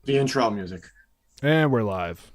The intro music. And we're live.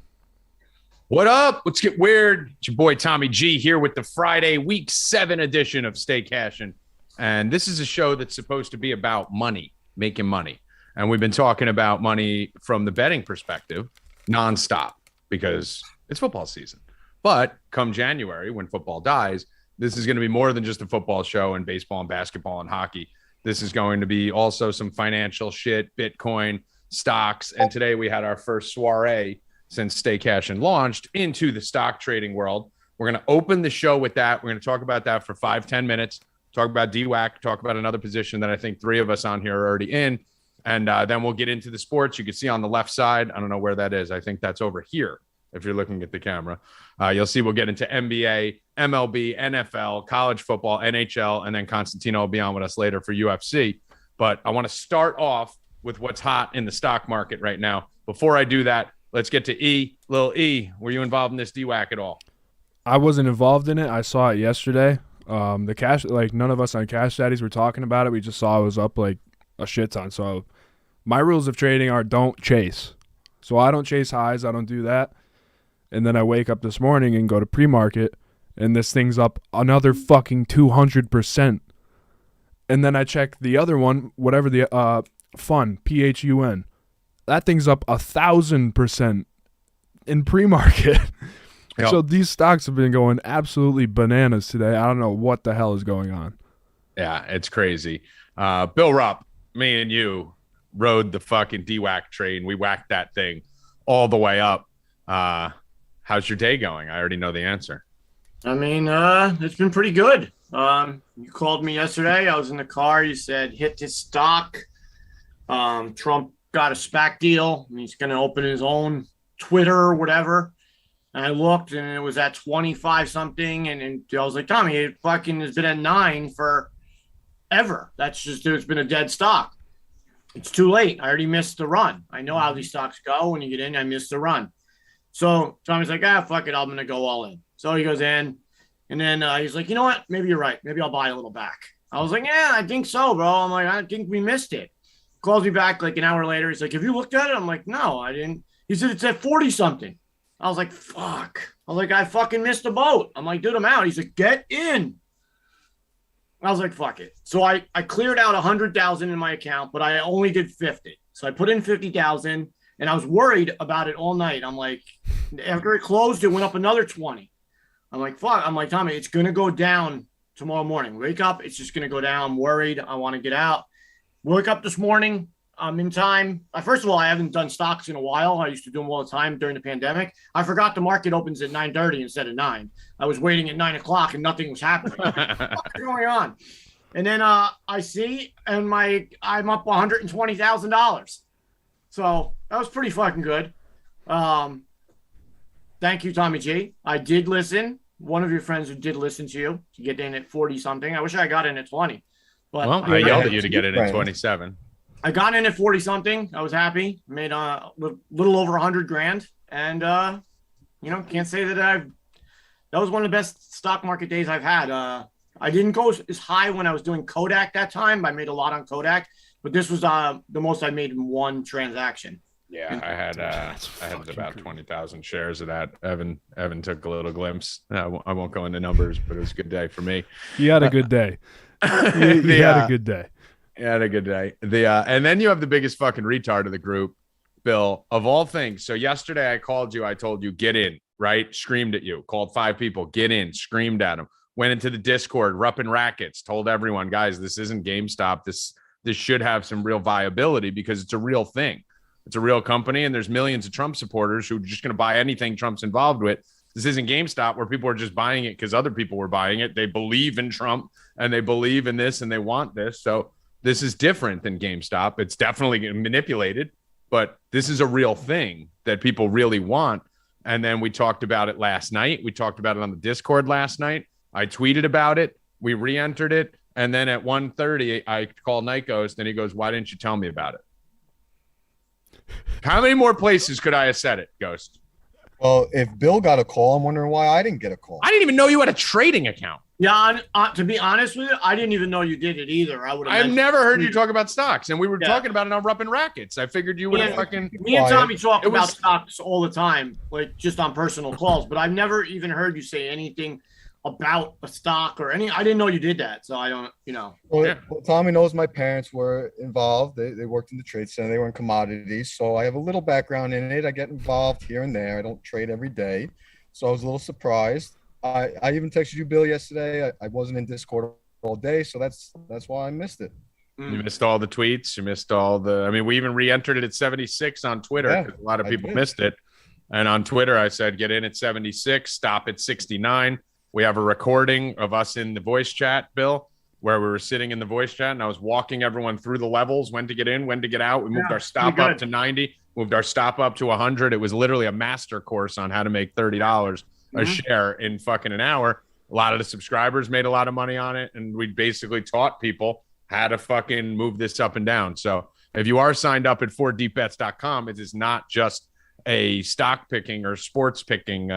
What up? Let's get weird. It's your boy Tommy G here with the Friday Week 7 edition of Stay Cashin. And this is a show that's supposed to be about money, making money. And we've been talking about money from the betting perspective nonstop because it's football season. But come January, when football dies, this is going to be more than just a football show and baseball and basketball and hockey. This is going to be also some financial shit, Bitcoin, stocks. And today we had our first soiree since Stay Cashin launched into the stock trading world. We're going to open the show with that. We're going to talk about that for 5-10 minutes, talk about DWAC, talk about another position that I think three of us on here are already in. And then we'll get into the sports. You can see on the left side, I don't know where that is. I think that's over here if you're looking at the camera. You'll see we'll get into NBA, MLB, NFL, college football, NHL, and then Constantino will be on with us later for UFC. But I want to start off with what's hot in the stock market right now. Before I do that, let's get to E. Lil E, were you involved in this DWAC at all? I wasn't involved in it. I saw it yesterday. The cash, like none of us on Cash Daddies were talking about it. We just saw it was up like a shit ton. So my rules of trading are don't chase. So I don't chase highs. I don't do that. And then I wake up this morning and go to pre-market, and this thing's up another fucking 200%. And then I check the other one, whatever the Fun, PHUN. That thing's up 1,000% in pre-market. Yep. So these stocks have been going absolutely bananas today. I don't know what the hell is going on. Yeah, it's crazy. Bill Rupp, me and you rode the fucking DWAC train. We whacked that thing all the way up. How's your day going? I already know the answer. I mean, it's been pretty good. You called me yesterday. I was in the car. You said hit this stock. Trump got a SPAC deal. And he's going to open his own Twitter or whatever. And I looked, and it was at 25 something. And I was like, Tommy, it fucking has been at 9 for ever. That's just, it's been a dead stock. It's too late. I already missed the run. I know how these stocks go. When you get in, I missed the run. So Tommy's like, fuck it. I'm going to go all in. So he goes in. And then he's like, you know what? Maybe you're right. Maybe I'll buy a little back. I was like, yeah, I think so, bro. I'm like, I think we missed it. Calls me back like an hour later. He's like, have you looked at it? I'm like, no, I didn't. He said, it's at 40 something. I was like, fuck. I was like, I fucking missed the boat. I'm like, dude, I'm out. He's like, get in. I was like, fuck it. So I cleared out 100,000 in my account, but I only did 50. So I put in 50,000 and I was worried about it all night. I'm like, after it closed, it went up another 20. I'm like, fuck. I'm like, Tommy, it's going to go down tomorrow morning. Wake up. It's just going to go down. I'm worried. I want to get out. Woke up this morning. I'm in time. First of all, I haven't done stocks in a while. I used to do them all the time during the pandemic. I forgot the market opens at 9:30 instead of 9. I was waiting at 9 o'clock and nothing was happening. What's going on? And then I see, and I'm up $120,000. So that was pretty fucking good. Thank you, Tommy G. I did listen. One of your friends who did listen to you to get in at 40 something. I wish I got in at 20. But Well, I yelled at you to get in at 27. I got in at 40 something. I was happy. Made a little over 100 grand. And, can't say that that was one of the best stock market days I've had. I didn't go as high when I was doing Kodak that time. I made a lot on Kodak, but this was the most I made in one transaction. Yeah, I had about 20,000 shares of that. Evan took a little glimpse. I won't go into numbers, but it was a good day for me. He had a good day. He had a good day. He had a good day. And then you have the biggest fucking retard of the group, Bill, of all things. So yesterday I called you. I told you, get in, right? Screamed at you. Called 5 people. Get in. Screamed at them. Went into the Discord, Ruppin' Rackets. Told everyone, guys, this isn't GameStop. This should have some real viability because it's a real thing. It's a real company, and there's millions of Trump supporters who are just going to buy anything Trump's involved with. This isn't GameStop where people are just buying it because other people were buying it. They believe in Trump, and they believe in this, and they want this. So this is different than GameStop. It's definitely manipulated, but this is a real thing that people really want. And then we talked about it last night. We talked about it on the Discord last night. I tweeted about it. We re-entered it. And then at 1:30, I called Night Ghost, and he goes, why didn't you tell me about it? How many more places could I have said it, Ghost? Well, if Bill got a call, I'm wondering why I didn't get a call. I didn't even know you had a trading account. Yeah, to be honest with you, I didn't even know you did it either. I've never heard you talk about stocks, and we were talking about it on Rupp and Rackets. I figured you would have fucking. Me and Tommy talk about stocks all the time, like just on personal calls. But I've never even heard you say anything about a stock or any. I didn't know you did that, so I don't. Well, Tommy knows my parents were involved. They worked in the trade center. They were in commodities, so I have a little background in it. I get involved here and there. I don't trade every day, so I was a little surprised. I even texted you, Bill, yesterday. I wasn't in Discord all day, so that's why I missed it. You missed all the tweets. You missed all the. I mean, we even re-entered it at 76 on Twitter because a lot of people missed it. And on Twitter, I said, get in at 76, stop at 69. We have a recording of us in the voice chat, Bill, where we were sitting in the voice chat, and I was walking everyone through the levels, when to get in, when to get out. We moved our stop up to 90, moved our stop up to 100. It was literally a master course on how to make $30 a share in fucking an hour. A lot of the subscribers made a lot of money on it, and we basically taught people how to fucking move this up and down. So if you are signed up at 4deepbets.com, it is not just a stock picking or sports picking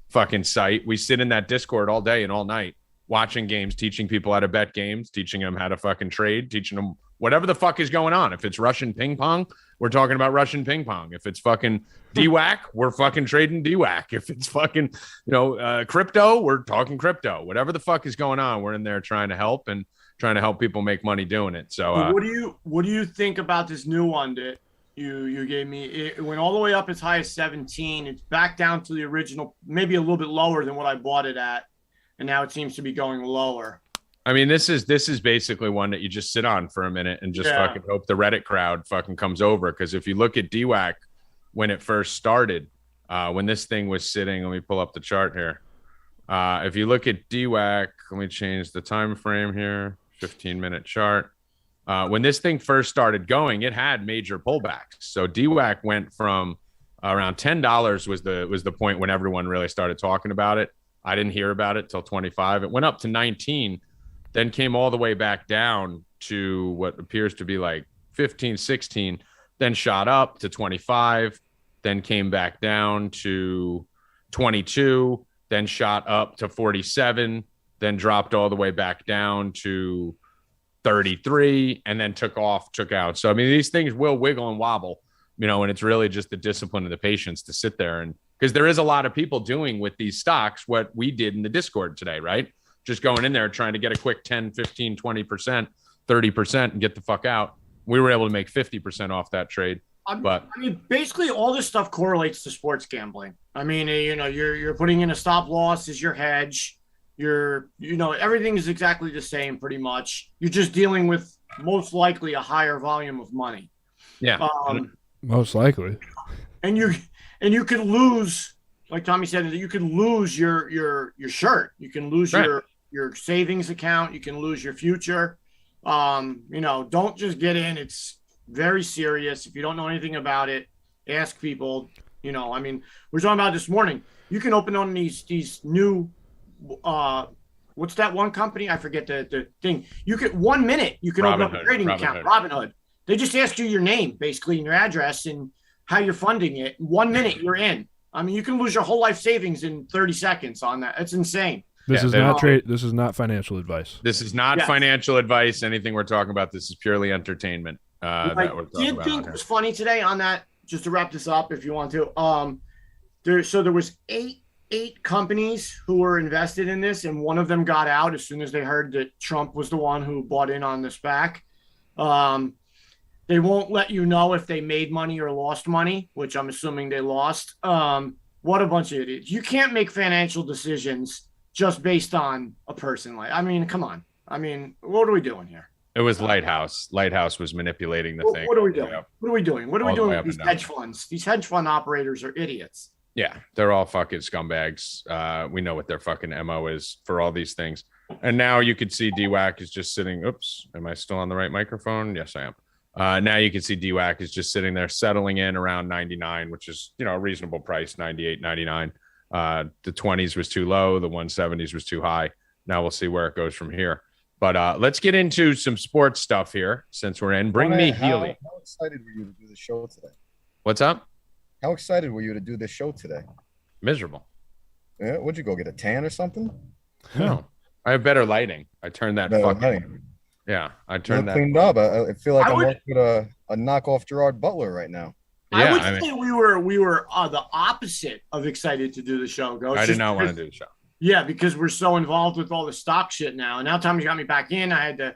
fucking site. We sit in that Discord all day and all night watching games, teaching people how to bet games, teaching them how to fucking trade, teaching them whatever the fuck is going on. If it's Russian ping pong, we're talking about Russian ping pong. If it's fucking DWAC, we're fucking trading DWAC. If it's fucking, crypto, we're talking crypto. Whatever the fuck is going on, we're in there trying to help people make money doing it. So what do you think about this new one that you gave me? It went all the way up as high as 17. It's back down to the original, maybe a little bit lower than what I bought it at, and now it seems to be going lower. I mean, this is basically one that you just sit on for a minute and just fucking hope the Reddit crowd fucking comes over. Because if you look at DWAC when it first started, when this thing was sitting, let me pull up the chart here. If you look at DWAC, let me change the time frame here. 15-minute chart. When this thing first started going, it had major pullbacks. So DWAC went from around $10 was the point when everyone really started talking about it. I didn't hear about it till 25. It went up to 19. Then came all the way back down to what appears to be like 15, 16, then shot up to 25, then came back down to 22, then shot up to 47, then dropped all the way back down to 33, and then took out. So, I mean, these things will wiggle and wobble, and it's really just the discipline and the patience to sit there. And because there is a lot of people doing with these stocks what we did in the Discord today, right? Just going in there, trying to get a quick 10, 15, 20%, 30% and get the fuck out. We were able to make 50% off that trade. Basically all this stuff correlates to sports gambling. I mean, you're putting in a stop loss as your hedge. Everything is exactly the same pretty much. You're just dealing with most likely a higher volume of money. Yeah. Most likely. And you could lose, like Tommy said, you can lose your shirt. You can lose your savings account. You can lose your future. Don't just get in. It's very serious. If you don't know anything about it, ask people. We're talking about this morning. You can open on these new, what's that one company? I forget the thing. You could 1 minute. You can open up a trading account. Robinhood. They just ask you your name, basically, and your address and how you're funding it. 1 minute, you're in. I mean, you can lose your whole life savings in 30 seconds on that. It's insane. This is not trade. This is not financial advice. This is not financial advice. Anything we're talking about, this is purely entertainment. That we're talking about. I did think was funny today on that. Just to wrap this up, if you want to. There was eight companies who were invested in this, and one of them got out as soon as they heard that Trump was the one who bought in on this back. They won't let you know if they made money or lost money, which I'm assuming they lost. What a bunch of idiots. You can't make financial decisions just based on a person. Come on. What are we doing here? It was Lighthouse. Lighthouse was manipulating the thing. What are we doing? What are we doing? What are we doing with these hedge funds? These hedge fund operators are idiots. Yeah, they're all fucking scumbags. We know what their fucking MO is for all these things. And now you can see DWAC is just sitting. Oops, am I still on the right microphone? Yes, I am. Now you can see DWAC is just sitting there settling in around 99, which is, a reasonable price, 98, 99. The 20s was too low. The 170s was too high. Now we'll see where it goes from here. But let's get into some sports stuff here since we're in. Bring me Healy. How excited were you to do the show today? What's up? How excited were you to do this show today? Miserable. Yeah, would you go get a tan or something? No. I have better lighting. I turned that Better fucking. lighting. Yeah, I You turned look that. cleaned up. I feel like I I'm would- working with a knockoff Gerard Butler right now. I Yeah, would I mean, say we were the opposite of excited to do the show, Ghost. I did Just not want to because- do the show. Yeah, because we're so involved with all the stock shit now. And now Tommy's got me back in. I had to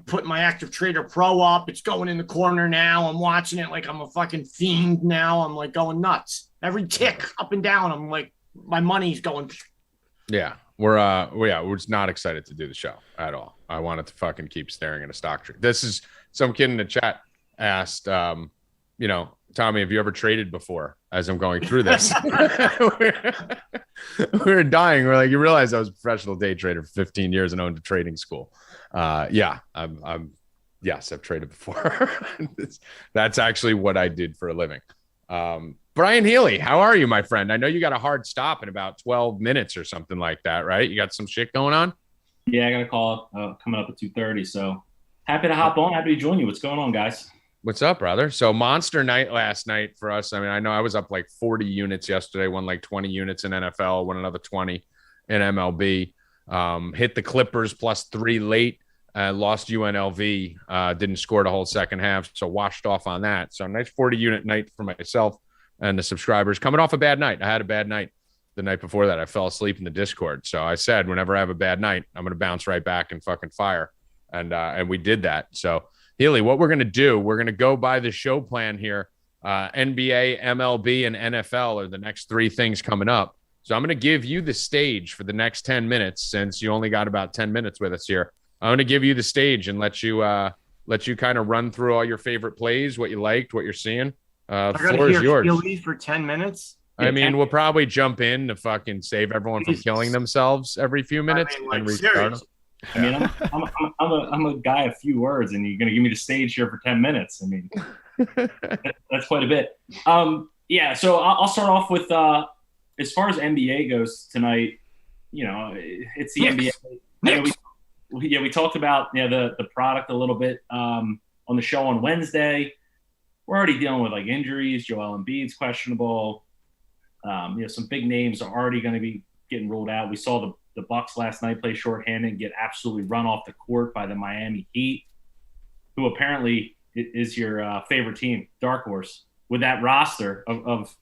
put my Active Trader Pro up. It's going in the corner now. I'm watching it like I'm a fucking fiend now. I'm like going nuts. Every tick up and down, I'm like, my money's going. Yeah, we're just not excited to do the show at all. I wanted to fucking keep staring at a stock trade. This is some kid in the chat asked, Tommy, have you ever traded before? As I'm going through this, we're dying. We're like, you realize I was a professional day trader for 15 years and owned a trading school. Yeah, yes, I've traded before. That's actually what I did for a living. Brian Healy, how are you, my friend? I know you got a hard stop in about 12 minutes or something like that, right? You got some shit going on? Yeah, I got a call coming up at 2:30. So happy to hop on. Happy to join you. What's going on, guys? What's up, brother? So monster night last night for us. I mean, I know I was up like 40 units yesterday, won like 20 units in NFL, won another 20 in MLB. Hit the Clippers +3 late, lost UNLV, didn't score the whole second half, so washed off on that. So nice 40 unit night for myself and the subscribers. Coming off a bad night. I had a bad night the night before that. I fell asleep in the Discord. So I said, whenever I have a bad night, I'm going to bounce right back and fucking fire. And we did that. So Healy, what we're going to do, we're going to go by the show plan here. NBA, MLB, and NFL are the next three things coming up. So I'm going to give you the stage for the next 10 minutes, since you only got about 10 minutes with us here. I'm going to give you the stage and let you kind of run through all your favorite plays, what you liked, what you're seeing. The floor is yours. Healy for 10 minutes. I mean, we'll probably jump in to fucking save everyone from killing themselves every few minutes and restart them. I mean, I'm a guy of few words, and you're going to give me the stage here for 10 minutes. I mean, that's quite a bit. Yeah, so I'll start off with as far as NBA goes tonight. It's the NBA. We talked about the product a little bit on the show on Wednesday. We're already dealing with like injuries. Joel Embiid's questionable. Some big names are already going to be getting ruled out. We saw the Bucks last night play shorthanded and get absolutely run off the court by the Miami Heat, who apparently is your favorite team, dark horse, with that roster of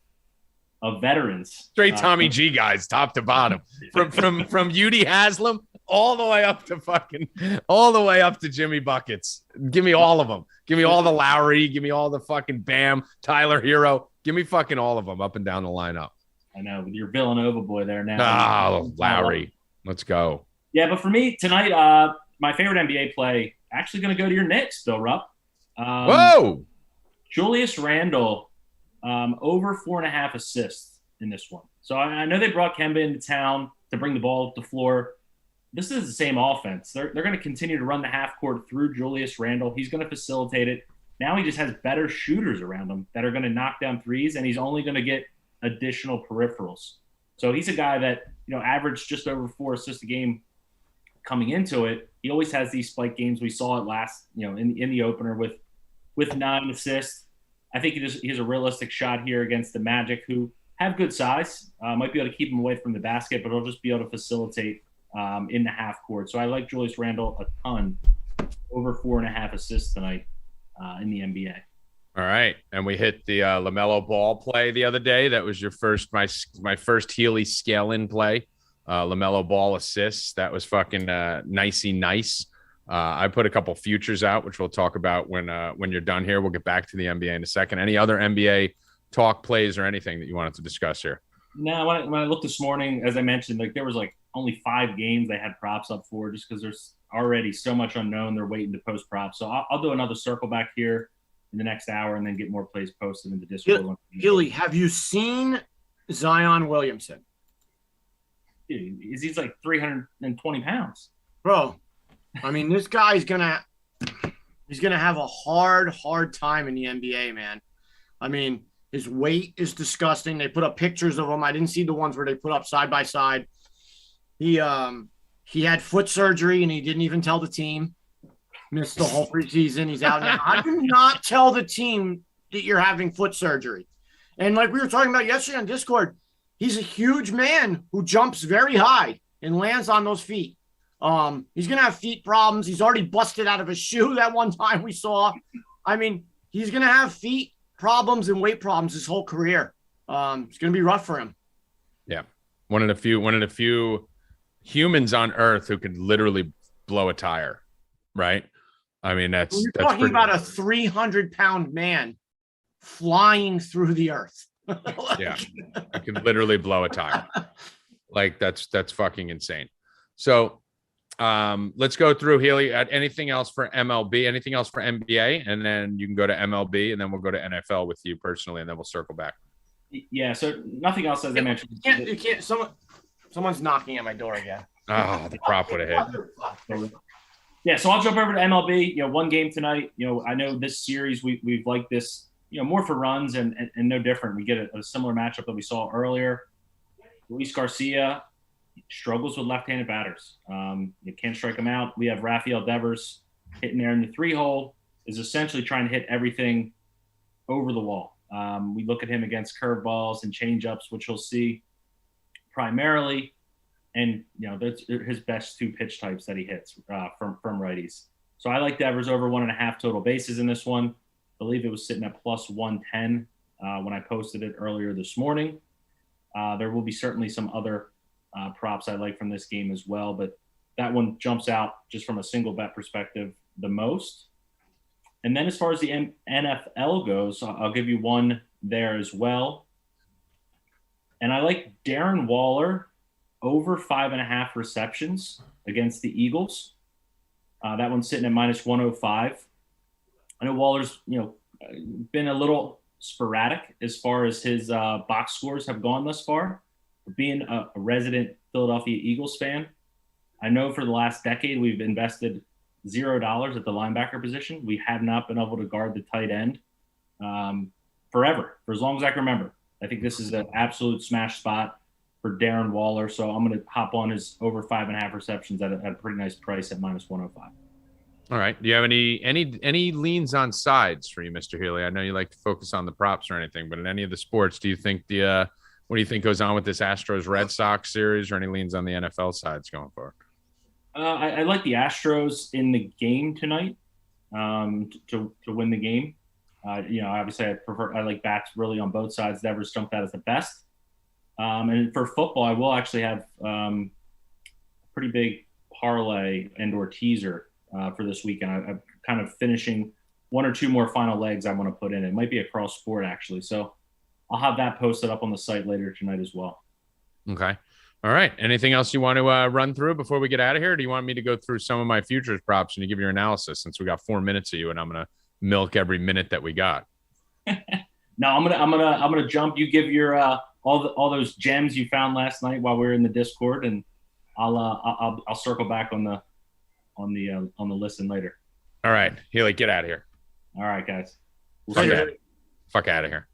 veterans. Straight Tommy G guys, top to bottom, from Udi Haslam all the way up to Jimmy Buckets. Give me all of them. Give me all the Lowry. Give me all the fucking Bam, Tyler Hero. Give me fucking all of them up and down the lineup. I know, with your Villanova boy there now. Oh, Lowry. Let's go. Yeah, but for me tonight, my favorite NBA play actually going to go to your Knicks, Bill Rupp. Whoa! Julius Randle, over 4.5 assists in this one. So I know they brought Kemba into town to bring the ball up the floor. This is the same offense. They're going to continue to run the half court through Julius Randle. He's going to facilitate it. Now he just has better shooters around him that are going to knock down threes, and he's only going to get additional peripherals. So he's a guy that, averaged just over 4 assists a game coming into it. He always has these spike games. We saw it last, in the opener with 9 assists. I think he has a realistic shot here against the Magic, who have good size. Might be able to keep him away from the basket, but he'll just be able to facilitate in the half court. So I like Julius Randle a ton, over 4.5 assists tonight in the NBA. All right, and we hit the LaMelo Ball play the other day. That was my first Healy scale-in play. LaMelo Ball assists. That was fucking nicey nice. I put a couple futures out, which we'll talk about when you're done here. We'll get back to the NBA in a second. Any other NBA talk plays or anything that you wanted to discuss here? No, when I looked this morning, as I mentioned, there was only 5 games they had props up for, just because there's already so much unknown. They're waiting to post props. So I'll do another circle back here in the next hour and then get more plays posted in the Discord. Healy, have you seen Zion Williamson? He's like 320 pounds. Bro, I mean, this guy's he's gonna have a hard time in the NBA, man. I mean, his weight is disgusting. They put up pictures of him. I didn't see the ones where they put up side by side. He had foot surgery and he didn't even tell the team. Missed the whole preseason. He's out now. I do not tell the team that you're having foot surgery. And like we were talking about yesterday on Discord, he's a huge man who jumps very high and lands on those feet. He's going to have feet problems. He's already busted out of a shoe that one time we saw. I mean, he's going to have feet problems and weight problems his whole career. It's going to be rough for him. Yeah. One of the few humans on earth who could literally blow a tire, right? I mean, that's talking about a 300-pound man flying through the earth. Yeah, you can literally blow a tire. Like that's fucking insane. So let's go through, Healy. Anything else for MLB? Anything else for NBA? And then you can go to MLB, and then we'll go to NFL with you personally, and then we'll circle back. Yeah. So nothing else, as I mentioned. You can't. Someone's knocking at my door again. Oh, the prop would have hit. Yeah, so I'll jump over to MLB. One game tonight. I know this series we've liked this. More for runs and no different. We get a similar matchup that we saw earlier. Luis Garcia struggles with left-handed batters. You can't strike him out. We have Rafael Devers hitting there in the 3-hole. Is essentially trying to hit everything over the wall. We look at him against curveballs and changeups, which you'll see primarily. And, that's his best 2 pitch types that he hits from righties. So I like Devers over 1.5 total bases in this one. I believe it was sitting at plus 110 when I posted it earlier this morning. There will be certainly some other props I like from this game as well, but that one jumps out just from a single bet perspective the most. And then as far as the NFL goes, I'll give you one there as well. And I like Darren Waller over 5.5 receptions against the Eagles. That one's sitting at minus 105. I know Waller's, been a little sporadic as far as his box scores have gone thus far. Being a resident Philadelphia Eagles fan, I know for the last decade we've invested $0 at the linebacker position. We have not been able to guard the tight end forever, for as long as I can remember. I think this is an absolute smash spot for Darren Waller, so I'm going to hop on his over 5.5 receptions at a pretty nice price at minus 105. All right. Do you have any leans on sides for you, Mr. Healy? I know you like to focus on the props or anything, but in any of the sports, do you think what do you think goes on with this Astros Red Sox series, or any leans on the NFL sides going forward? I like the Astros in the game tonight to win the game. Obviously I like bats really on both sides. Devers jumped out as the best. And for football, I will actually have a pretty big parlay and/or teaser for this weekend. I'm kind of finishing 1 or 2 more final legs I want to put in. It might be a cross sport actually, so I'll have that posted up on the site later tonight as well. Okay. All right. Anything else you want to run through before we get out of here? Or do you want me to go through some of my futures props and you give your analysis, since we got 4 minutes of you and I'm gonna milk every minute that we got? No, I'm gonna jump. You give your all those gems you found last night while we were in the Discord, and I'll circle back on the listen later. All right, Healy, get out of here. All right, guys. Fuck out of here.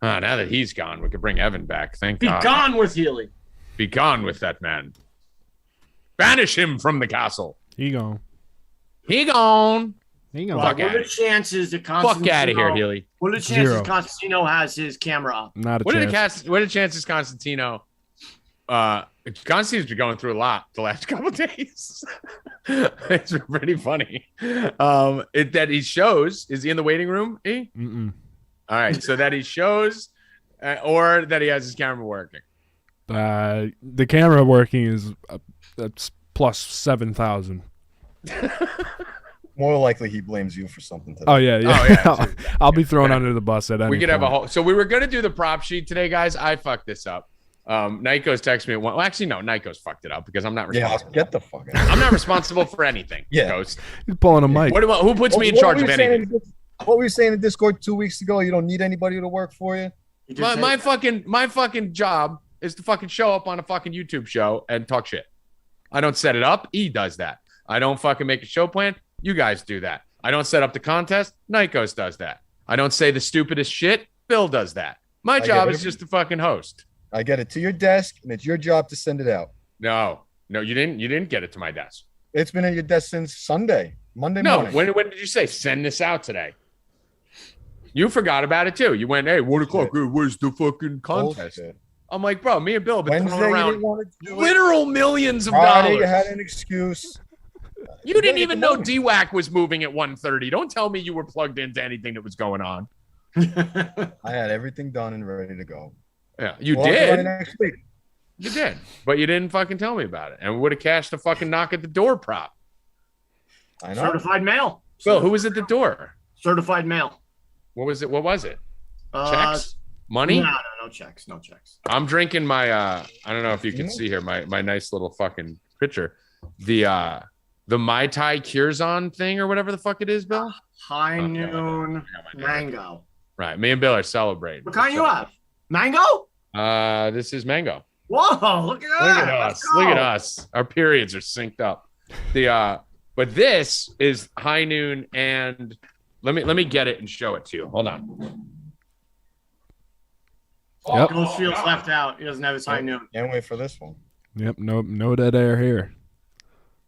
Now that he's gone, we could bring Evan back. Thank Be God. gone with Healy. Be gone with that man. Banish him from the castle. He gone. He gone. He gone. What are the chances that Constantino? Fuck out of here, Healy. What are the chances 0. Constantino has his camera up? Not a What chance. are the chances Constantino? Constantino's been going through a lot the last couple of days. It's pretty funny. That he shows. Is he in the waiting room? Mm-mm. All right, so that he shows, or that he has his camera working. The camera working is that's plus 7,000. More likely he blames you for something today. Oh yeah. Oh, yeah. I'll be thrown under the bus at any We could have a point. whole. So we were gonna do the prop sheet today, guys. I fucked this up. Nyko's texted me at one. Well, actually, no. Nyko's fucked it up because I'm not Yeah, responsible. get the fuck out. I'm not responsible for anything. Yeah. Ghost. He's pulling a mic. Who puts me in What charge were of you saying anything? What were you saying in Discord 2 weeks ago? You don't need anybody to work for you? My fucking job is to fucking show up on a fucking YouTube show and talk shit. I don't set it up. E does that. I don't fucking make a show plan. You guys do that. I don't set up the contest. Nikos does that. I don't say the stupidest shit. Bill does that. My job is just to fucking host. I get it to your desk, and it's your job to send it out. No, you didn't get it to my desk. It's been at your desk since Monday No, morning. when did you say send this out today? You forgot about it too. You went, hey, 1 o'clock. Where's the fucking contest? Bullshit. I'm like, bro, me and Bill have been Wednesday, throwing you around didn't want to do it. literal millions of Friday, you dollars. had an excuse. You didn't even know money. DWAC was moving at 1:30. Don't tell me you were plugged into anything that was going on. I had everything done and ready to go. Yeah, you Well, I'll get on it did. next week. You did, but you didn't fucking tell me about it, and we would have cashed the fucking knock at the door prop. I know. Certified mail. Bill, who was at the door? Certified mail. What was it? What was it? Checks? Money? No checks. No checks. I'm drinking my I don't know if you can see here my nice little fucking picture. The Mai Tai Curzon thing or whatever the fuck it is, Bill. High Oh, noon yeah, mango. Right. Me and Bill are celebrating. What kind you have? Mango? This is mango. Whoa, look at that. Look at Let's us. Look at go. us. Our periods are synced up. But this is high noon, and let me get it and show it to you. Hold on. Yep. Ghost Field's left out. He doesn't have his high noon. Can't wait for this one. Yep. No dead air here.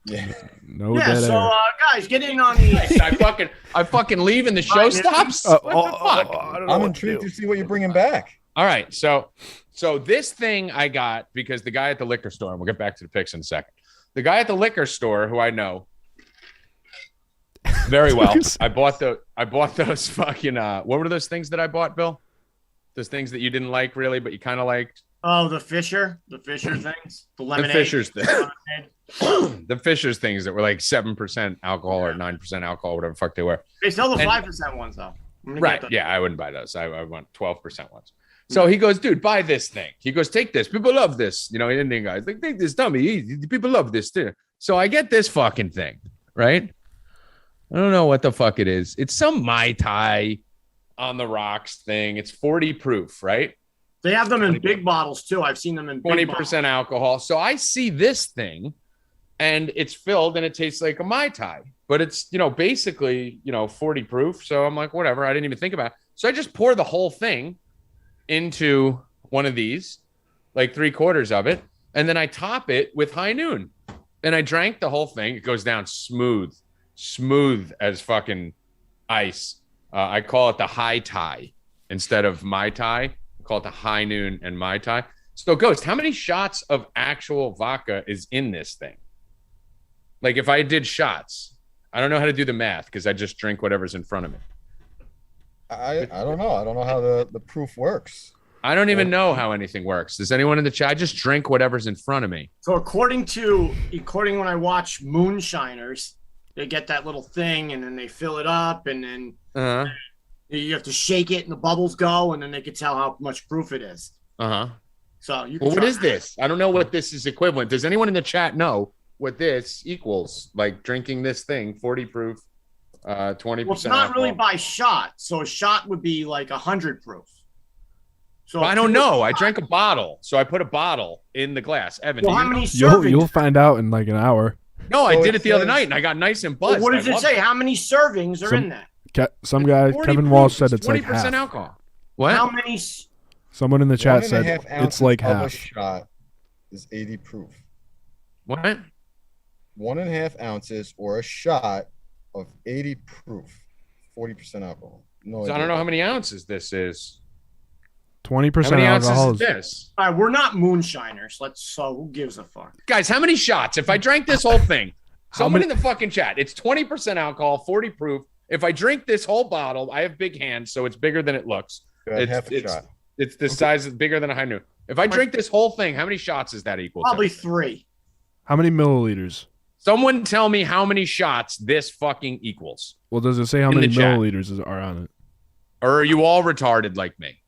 Yeah. No Yeah, dead so air. Guys, get in on the I fucking leave and the show Right, stops. What the fuck? I don't know I'm what intrigued do. to see what you're bringing back. All right, so this thing I got because the guy at the liquor store, and we'll get back to the picks in a second. The guy at the liquor store, who I know very well, I bought those fucking what were those things that I bought, Bill? Those things that you didn't like really, but you kind of liked. Oh, the Fisher things, the lemonade. The Fisher's thing. The Fisher's things that were like 7% alcohol or 9% alcohol, whatever the fuck they were. They sell the And- 5% ones though. I'm gonna Right. get them. Yeah, I wouldn't buy those. I want 12% ones. So he goes, dude, buy this thing. He goes, take this. People love this. You know, Indian guys like, take this dummy. People love this too. So I get this fucking thing, right? I don't know what the fuck it is. It's some Mai Tai on the rocks thing. It's 40 proof, right? They have them in big bottles too. I've seen them in big 20% alcohol. So I see this thing and it's filled and it tastes like a Mai Tai, but it's, basically, 40 proof. So I'm like, whatever. I didn't even think about it. So I just pour the whole thing into one of these, like 3/4 of it. And then I top it with high noon and I drank the whole thing. It goes down smooth as fucking ice. I call it the high tie instead of Mai Tai. I call it the high noon and Mai Tai. So Ghost, how many shots of actual vodka is in this thing? Like if I did shots, I don't know how to do the math because I just drink whatever's in front of me. I don't know. I don't know how the proof works. I don't even know how anything works. Does anyone in the chat? I just drink whatever's in front of me. So according when I watch moonshiners, they get that little thing and then they fill it up and then Uh-huh. you have to shake it and the bubbles go and then they can tell how much proof it is. Uh-huh. So you can Well, what try is that. this? I don't know what this is equivalent. Does anyone in the chat know what this equals? Like drinking this thing, 40 proof, 20%. Well, it's not really alcohol. by shot. So a shot would be like 100 proof. So Well, I don't know. I drank a bottle, so I put a bottle in the glass. Evan, Well, do how you many know? servings? You'll find out in like an hour. No, I So did it it the other says- night, and I got nice and Well, buzzed. what does I it loved say? How many servings are Some- in that? Some guy, 40 Kevin proof. Walsh said it's like 20% half. alcohol. What? How many? Someone in the chat 1.5 said it's ounces like of a half. shot is 80 proof. What? 1.5 ounces or a shot of 80 proof, 40% alcohol. No, So I don't know how many ounces this is. 20% How many ounces alcohol is is this? All right, we're not moonshiners. So who gives a fuck? Guys, how many shots? If I drank this whole thing, How someone many- in the fucking chat, it's 20% alcohol, 40 proof. If I drink this whole bottle, I have big hands, so it's bigger than it looks. half a it's- shot. It's the size of bigger than a high noon. If I drink this whole thing, how many shots is that equal Probably to? 3. How many milliliters? Someone tell me how many shots this fucking equals. Well, does it say how In many the chat. are on it? Or are you all retarded like me?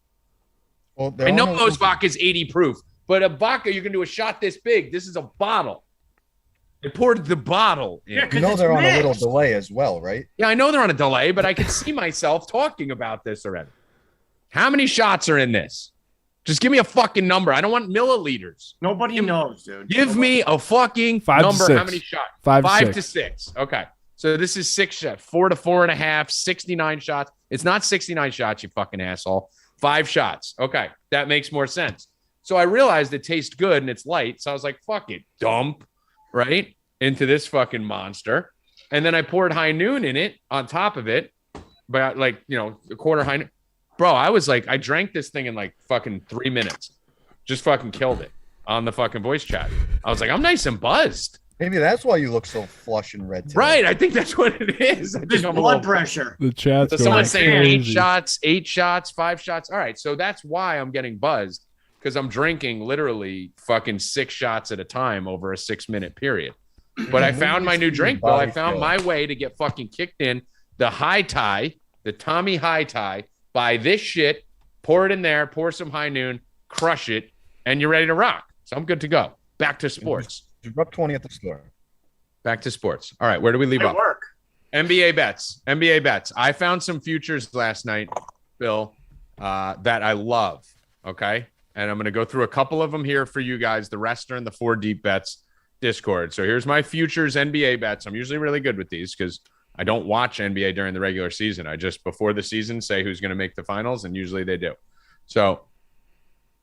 Well, I know those vodka's 80 proof, but a vodka, you can do a shot this big. This is a bottle. I poured the bottle in. Yeah, You 'cause know it's they're on a little mixed. delay as well, right? Yeah, I know they're on a delay, but I can see myself talking about this already. How many shots are in this? Just give me a fucking number. I don't want milliliters. Nobody knows, dude. Give me a fucking 5 to number. 6. How many shots? 5 to 5 to 6. 6. Okay. So this is 6 shots. 4 to 4.5, 69 shots. It's not 69 shots, you fucking asshole. 5 shots. Okay. That makes more sense. So I realized it tastes good and it's light. So I was like, fuck it. Dump, right? Into this fucking monster. And then I poured high noon in it on top of it. But like, a quarter high noon. Bro, I was like, I drank this thing in like fucking 3 minutes. Just fucking killed it on the fucking voice chat. I was like, I'm nice and buzzed. Maybe that's why you look so flush and red today. Right. I think that's what it is. I Just think I'm blood pressure. The chat's So going someone's saying crazy. 8 shots, 5 shots. All right. So that's why I'm getting buzzed, because I'm drinking literally fucking 6 shots at a time over a 6-minute period. But I found my new drink, Bill. I found my way to get fucking kicked in. The high tie, the Tommy high tie, buy this shit, pour it in there, pour some high noon, crush it, and you're ready to rock. So I'm good to go. Back to sports. Drop 20 at the store. Back to sports. All right. Where do we leave off? Work. NBA bets. NBA bets. I found some futures last night, Bill, that I love. Okay. And I'm going to go through a couple of them here for you guys. The rest are in the 4 Deep Bets Discord. So here's my futures NBA bets. I'm usually really good with these because I don't watch NBA during the regular season. I just, before the season, say who's going to make the finals, and usually they do. So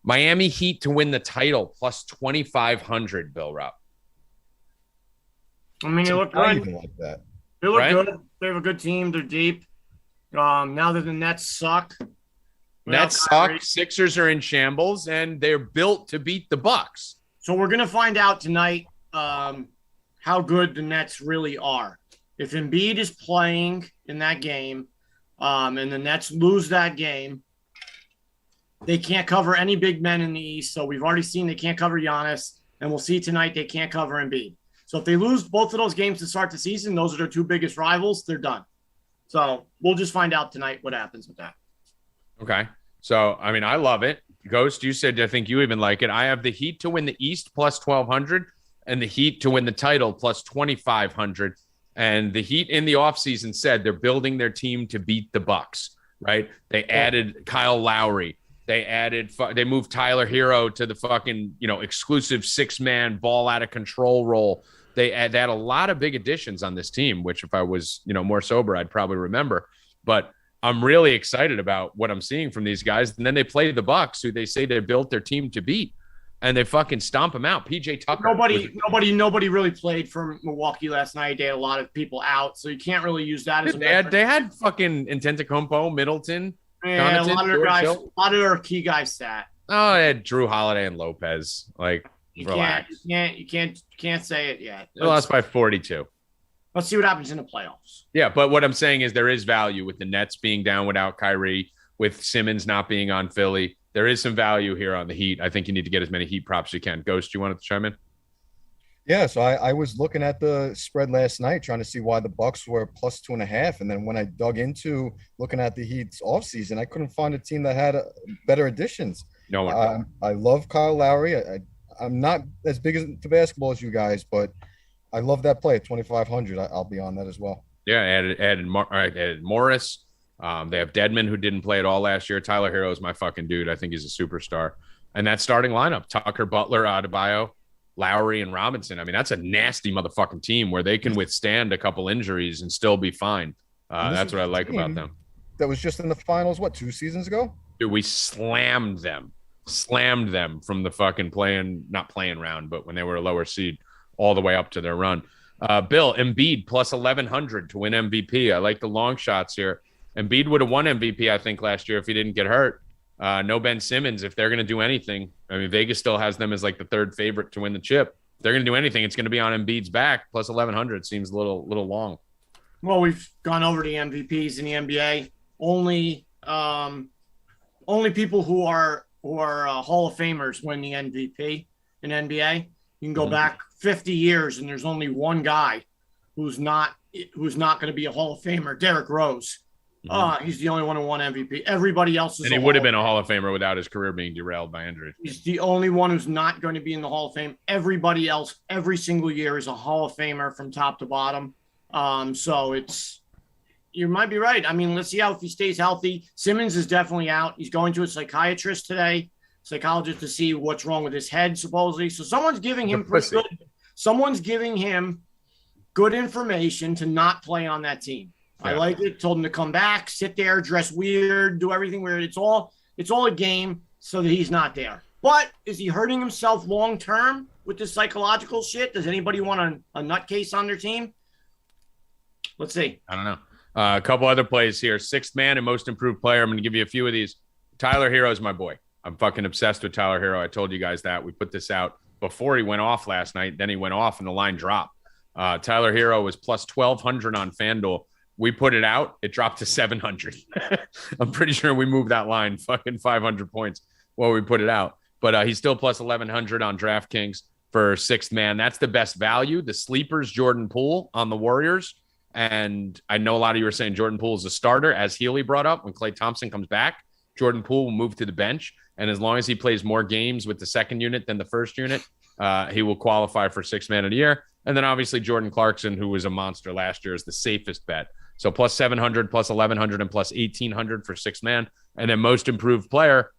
Miami Heat to win the title plus 2,500, Bill Rupp. I mean, they look I good. even like that. They look Right? good. They have a good team. They're deep. Now that the Nets suck. Nets suck. Sixers are in shambles, and they're built to beat the Bucks. So we're gonna find out tonight how good the Nets really are. If Embiid is playing in that game, and the Nets lose that game, they can't cover any big men in the East. So we've already seen they can't cover Giannis, and we'll see tonight they can't cover Embiid. So if they lose both of those games to start the season, those are their 2 biggest rivals. They're done. So we'll just find out tonight what happens with that. Okay. So, I mean, I love it. Ghost, you said, I think you even like it. I have the Heat to win the East plus 1,200 and the Heat to win the title plus 2,500. And the Heat in the offseason said they're building their team to beat the Bucks, right? They added Kyle Lowry. They moved Tyler Hero to the fucking, exclusive 6-man ball out of control role. They had a lot of big additions on this team, which if I was, more sober, I'd probably remember. But I'm really excited about what I'm seeing from these guys. And then they play the Bucks, who they say they built their team to beat, and they fucking stomp them out. PJ Tucker. Nobody really played for Milwaukee last night. They had a lot of people out, so you can't really use that as a metric. They had fucking Antetokounmpo, Middleton. Yeah, Connaughton, a lot of George guys, Hill. a lot of their key guys sat. Oh, they had Drew Holiday and Lopez. Like, relax. You can't say it yet. They lost by 42. Let's see what happens in the playoffs. Yeah, but what I'm saying is there is value with the Nets being down without Kyrie, with Simmons not being on Philly. There is some value here on the Heat. I think you need to get as many Heat props as you can. Ghost, you wanted to chime in? Yeah, so I was looking at the spread last night trying to see why the Bucks were plus 2.5. And then when I dug into looking at the Heat's offseason, I couldn't find a team that had better additions. No one. I love Kyle Lowry. I'm not as big into basketball as you guys, but I love that play at 2,500. I'll be on that as well. Yeah, added Morris. They have Dedmon, who didn't play at all last year. Tyler Hero is my fucking dude. I think he's a superstar. And that starting lineup, Tucker, Butler, Adebayo, Lowry, and Robinson. I mean, that's a nasty motherfucking team where they can withstand a couple injuries and still be fine. That's what I like about them. That was just in the finals, 2 seasons ago? Dude, we slammed them from the fucking not playing round, but when they were a lower seed all the way up to their run. Bill, Embiid plus 1,100 to win MVP. I like the long shots here. Embiid would have won MVP, I think, last year if he didn't get hurt. No Ben Simmons. If they're going to do anything, I mean, Vegas still has them as like the 3rd favorite to win the chip. If they're going to do anything, it's going to be on Embiid's back. Plus 1,100 seems a little long. Well, we've gone over the MVPs in the NBA. Only people who are Hall of Famers win the MVP in NBA. You can go back 50 years, and there's only one guy who's not going to be a Hall of Famer, Derrick Rose. He's the only one who won MVP. Everybody else is. And he would have been a Hall of Famer without his career being derailed by injury. He's the only one who's not going to be in the Hall of Fame. Everybody else, every single year, is a Hall of Famer from top to bottom. So you might be right. I mean, let's see how if he stays healthy. Simmons is definitely out. He's going to a psychiatrist today, psychologist, to see what's wrong with his head, supposedly. So someone's giving him someone's giving him good information to not play on that team. Yeah. I like it. Told him to come back, sit there, dress weird, do everything weird. It's all a game so that he's not there. But is he hurting himself long term with this psychological shit? Does anybody want a nutcase on their team? Let's see. I don't know. A couple other plays here. 6th man and most improved player. I'm going to give you a few of these. Tyler Hero is my boy. I'm fucking obsessed with Tyler Hero. I told you guys that. We put this out before he went off last night. Then he went off and the line dropped. Tyler Hero was plus 1,200 on FanDuel. We put it out. It dropped to 700. I'm pretty sure we moved that line fucking 500 points while we put it out. But he's still plus 1,100 on DraftKings for sixth man. That's the best value. The sleepers, Jordan Poole on the Warriors. And I know a lot of you are saying Jordan Poole is a starter. As Healy brought up, when Klay Thompson comes back, Jordan Poole will move to the bench. And as long as he plays more games with the second unit than the first unit, he will qualify for sixth man of the year. And then obviously Jordan Clarkson, who was a monster last year, is the safest bet. So plus 700, plus 1,100, and plus 1,800 for sixth man. And then most improved player,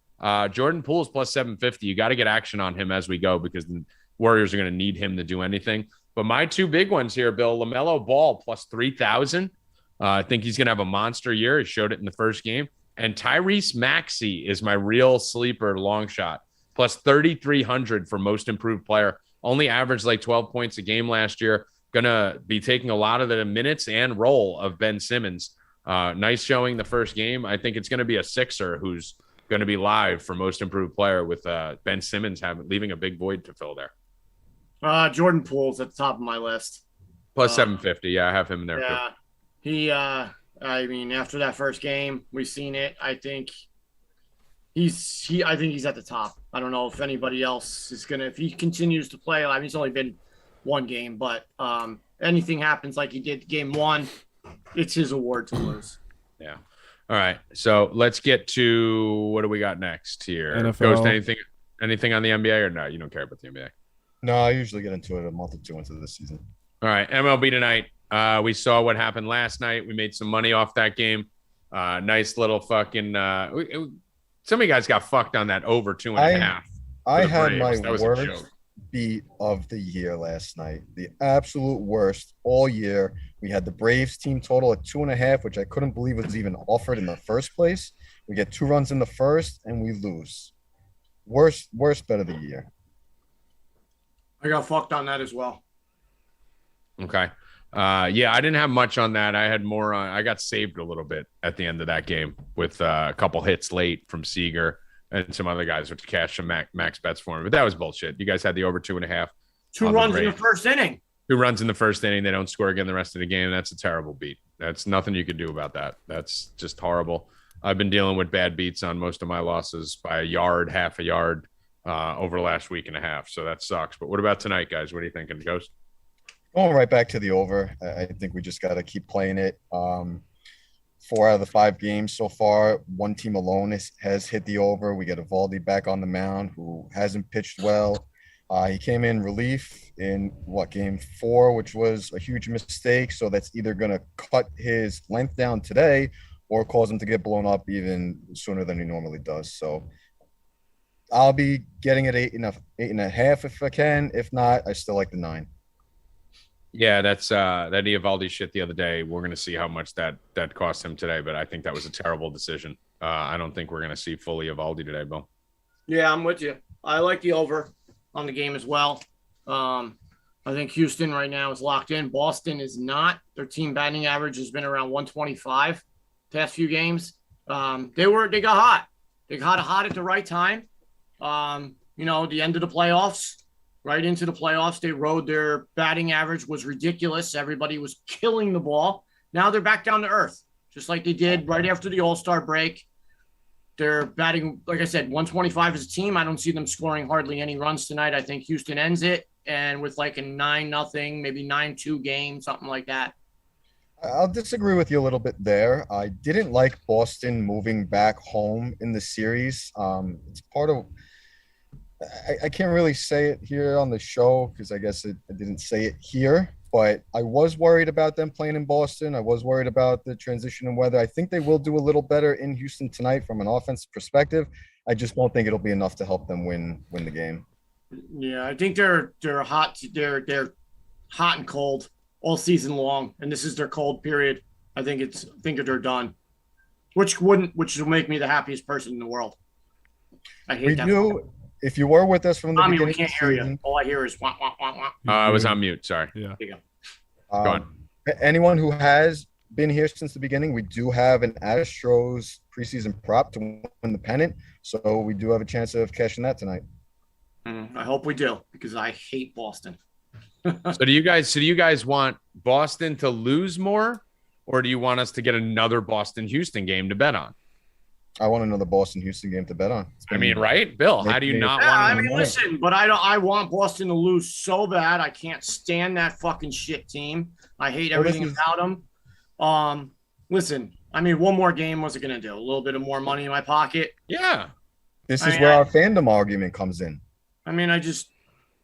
Jordan Poole is plus 750. You got to get action on him as we go because the Warriors are going to need him to do anything. But my two big ones here, Bill, LaMelo Ball plus 3,000. I think he's going to have a monster year. He showed it in the first game. And Tyrese Maxey is my real sleeper long shot. Plus 3,300 for most improved player. Only averaged like 12 points a game last year. Going to be taking a lot of the minutes and role of Ben Simmons. Nice showing the first game. I think it's going to be a Sixer who's going to be live for most improved player with Ben Simmons leaving a big void to fill there. Jordan Poole's at the top of my list. Plus 750. Yeah, I have him in there. Yeah. He, I mean, after that first game, we've seen it. I think he's at the top. I don't know if anybody else is going to, if he continues to play, I mean, it's only been one game, but anything happens like he did game one, it's his award to lose. Yeah. All right. So let's get to what do we got next here? NFL. Goes to anything on the NBA or no? You don't care about the NBA. No, I usually get into it a month or two into the season. All right. MLB tonight. We saw what happened last night. We made some money off that game. Nice little fucking some of you guys got fucked on that over 2.5. I had my worst beat of the year last night. The absolute worst all year. We had the Braves team total at 2.5, which I couldn't believe was even offered in the first place. We get 2 runs in the first and we lose. Worst bet of the year. I got fucked on that as well. Okay. Yeah, I didn't have much on that. I had more on. I got saved a little bit at the end of that game with a couple hits late from Seager and some other guys which cashed some max bets for me. But that was bullshit. You guys had the over 2.5. 2 runs in the first inning. 2 runs in the first inning. They don't score again the rest of the game. That's a terrible beat. That's nothing you can do about that. That's just horrible. I've been dealing with bad beats on most of my losses by a yard, half a yard over the last week and a half. So that sucks. But what about tonight, guys? What are you thinking, Ghost? Going right back to the over. I think we just got to keep playing it. 4 out of the 5 games so far, one team alone has hit the over. We get Eovaldi back on the mound, who hasn't pitched well. He came in relief in game 4, which was a huge mistake. So that's either going to cut his length down today or cause him to get blown up even sooner than he normally does. So I'll be getting it 8.5 if I can. If not, I still like the 9. Yeah, that's that Eovaldi shit the other day. We're going to see how much that cost him today, but I think that was a terrible decision. I don't think we're going to see fully Eovaldi today, Bill. Yeah, I'm with you. I like the over on the game as well. I think Houston right now is locked in. Boston is not. Their team batting average has been around 125 past few games. They got hot. They got hot at the right time. The end of the playoffs. Right into the playoffs, they rode their batting average was ridiculous. Everybody was killing the ball. Now they're back down to earth, just like they did right after the All-Star break. They're batting, like I said, 125 as a team. I don't see them scoring hardly any runs tonight. I think Houston ends it, and with like a 9-0, maybe 9-2 game, something like that. I'll disagree with you a little bit there. I didn't like Boston moving back home in the series. It's part of I can't really say it here on the show because I guess I didn't say it here, but I was worried about them playing in Boston. I was worried about the transition in weather. I think they will do a little better in Houston tonight from an offensive perspective. I just don't think it'll be enough to help them win the game. Yeah, I think they're hot. They're hot and cold all season long, and this is their cold period. I think they're done, which will make me the happiest person in the world. I hate that. If you were with us from the beginning, we can't hear you. All I hear is wah, wah, wah, wah. I was on mute. Sorry. Yeah. There you go. Go on. Anyone who has been here since the beginning, we do have an Astros preseason prop to win the pennant. So we do have a chance of cashing that tonight. I hope we do, because I hate Boston. So do you guys want Boston to lose more, or do you want us to get another Boston-Houston game to bet on? I want another Boston-Houston game to bet on. I mean, right, Bill? How do you not want? I mean, listen, but I want Boston to lose so bad. I can't stand that fucking shit team. I hate everything about them. Listen, I mean, one more game, what's it going to do? A little bit of more money in my pocket? Yeah. This is where our fandom argument comes in. I mean, I just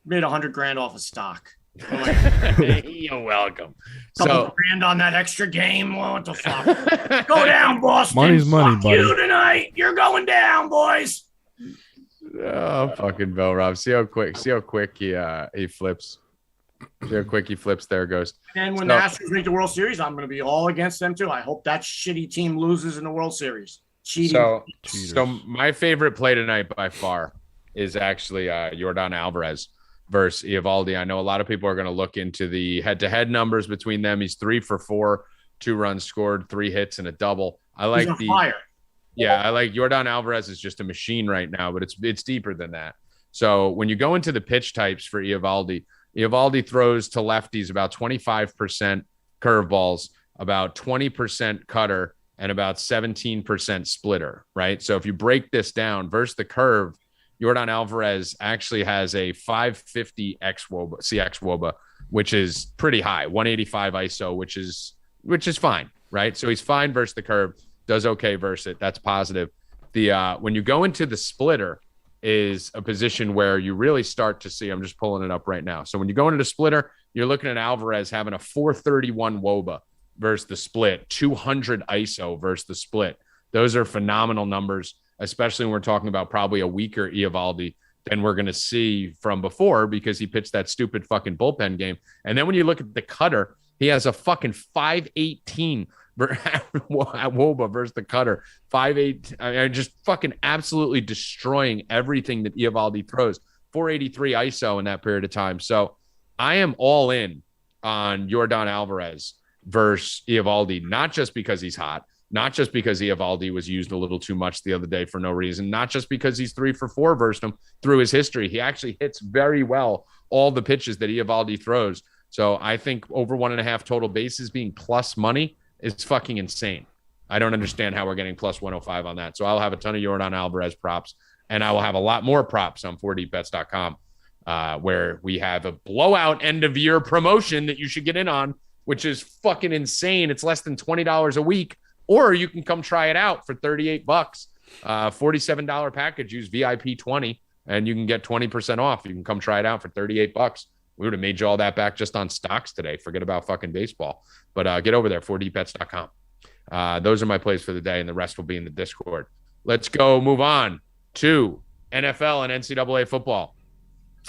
made $100,000 off of stock. You're welcome. Couple grand on that extra game. What the fuck? Go down, Boston. Money's money, buddy. You tonight. You're going down, boys. Oh, fucking Bill Rob. See how quick he flips. See how quick he flips there, Ghost. And when the Astros make the World Series, I'm going to be all against them too. I hope that shitty team loses in the World Series. Cheating. So my favorite play tonight by far is actually Yordan Alvarez versus Eovaldi. I know a lot of people are going to look into the head-to-head numbers between them. He's 3 for 4, 2 runs scored, 3 hits, and a double. I like I like Yordan Alvarez is just a machine right now, but it's deeper than that. So when you go into the pitch types for Eovaldi throws to lefties about 25% curveballs, about 20% cutter, and about 17% splitter, right? So if you break this down versus the curve, Yordan Alvarez actually has a 550 CX WOBA, which is pretty high, 185 ISO, which is fine, right? So he's fine versus the curve, does okay versus it. That's positive. When you go into the splitter is a position where you really start to see, I'm just pulling it up right now. So when you go into the splitter, you're looking at Alvarez having a 431 WOBA versus the split, 200 ISO versus the split. Those are phenomenal numbers, especially when we're talking about probably a weaker Eovaldi than we're going to see from before, because he pitched that stupid fucking bullpen game. And then when you look at the cutter, he has a fucking 518 WOBA versus the cutter. 5.8. I mean, just fucking absolutely destroying everything that Eovaldi throws. 483 ISO in that period of time. So I am all in on Yordan Alvarez versus Eovaldi, not just because he's hot, not just because Eovaldi was used a little too much the other day for no reason, not just because he's 3 for 4 versus him through his history. He actually hits very well all the pitches that Eovaldi throws. So I think over 1.5 total bases being plus money is fucking insane. I don't understand how we're getting plus 105 on that. So I'll have a ton of Yordan Alvarez props, and I will have a lot more props on 4dbets.com, where we have a blowout end of year promotion that you should get in on, which is fucking insane. It's less than $20 a week. Or you can come try it out for $38, $47 package. Use VIP 20, and you can get 20% off. You can come try it out for $38. We would have made you all that back just on stocks today. Forget about fucking baseball. But get over there, 4dbets.com. Those are my plays for the day, and the rest will be in the Discord. Let's go move on to NFL and NCAA football.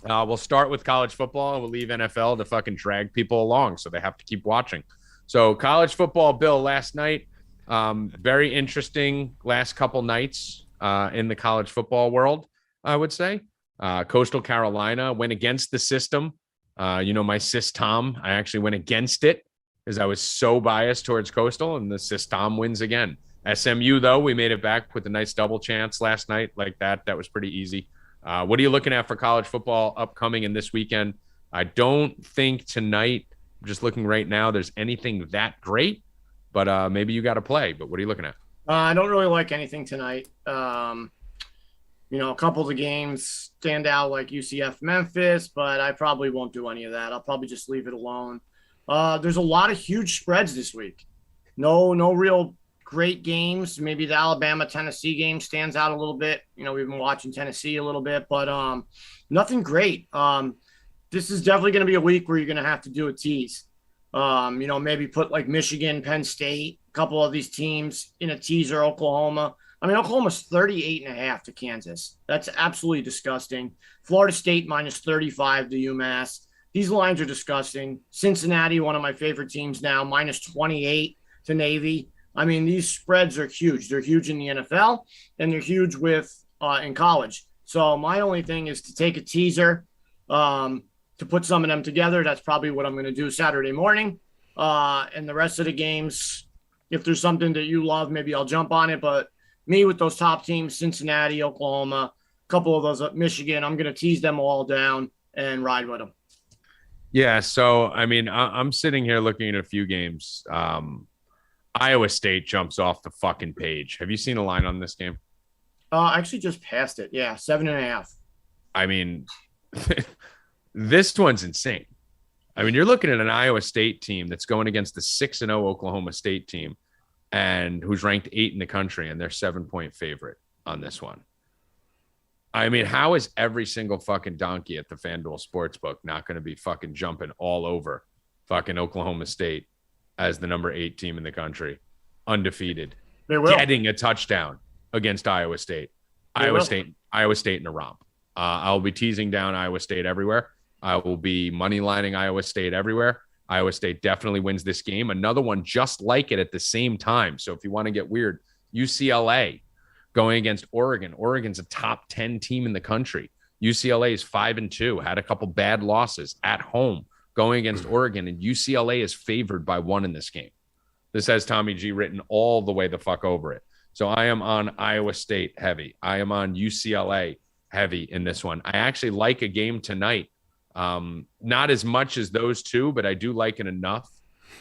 We'll start with college football, and we'll leave NFL to fucking drag people along, so they have to keep watching. So college football, Bill, last night, very interesting last couple nights in the college football world, I would say. Coastal Carolina went against the system. My sis Tom, I actually went against it because I was so biased towards Coastal, and the sis Tom wins again. SMU, though, we made it back with a nice double chance last night like that. That was pretty easy. What are you looking at for college football upcoming in this weekend? I don't think tonight, I'm just looking right now, there's anything that great. But maybe you got to play. But what are you looking at? I don't really like anything tonight. A couple of the games stand out, like UCF Memphis, but I probably won't do any of that. I'll probably just leave it alone. There's a lot of huge spreads this week. No real great games. Maybe the Alabama-Tennessee game stands out a little bit. We've been watching Tennessee a little bit, but nothing great. This is definitely going to be a week where you're going to have to do a tease. Maybe put like Michigan, Penn State, a couple of these teams in a teaser. Oklahoma. I mean, Oklahoma's 38.5 to Kansas. That's absolutely disgusting. Florida State minus 35 to UMass. These lines are disgusting. Cincinnati, one of my favorite teams now, minus 28 to Navy. I mean, these spreads are huge. They're huge in the NFL, and they're huge in college. So my only thing is to take a teaser, to put some of them together. That's probably what I'm going to do Saturday morning. And the rest of the games, if there's something that you love, maybe I'll jump on it. But me with those top teams, Cincinnati, Oklahoma, a couple of those at Michigan. I'm going to tease them all down and ride with them. Yeah. So, I mean, I'm sitting here looking at a few games. Iowa State jumps off the fucking page. Have you seen a line on this game? I actually just passed it. Yeah, 7.5. I mean, this one's insane. I mean, you're looking at an Iowa State team that's going against the 6-0 Oklahoma State team and who's ranked 8 in the country, and they're 7-point favorite on this one. I mean, how is every single fucking donkey at the FanDuel Sportsbook not going to be fucking jumping all over fucking Oklahoma State as the number 8 team in the country, undefeated, They will. getting a touchdown against Iowa State? Iowa State in a romp. I'll be teasing down Iowa State everywhere. I will be money lining Iowa State everywhere. Iowa State definitely wins this game. Another one just like it at the same time. So if you want to get weird, UCLA going against Oregon. Oregon's a top 10 team in the country. UCLA is 5-2, had a couple bad losses at home going against Oregon, and UCLA is favored by 1 in this game. This has Tommy G written all the way the fuck over it. So I am on Iowa State heavy. I am on UCLA heavy in this one. I actually like a game tonight. Not as much as those two, but I do like it enough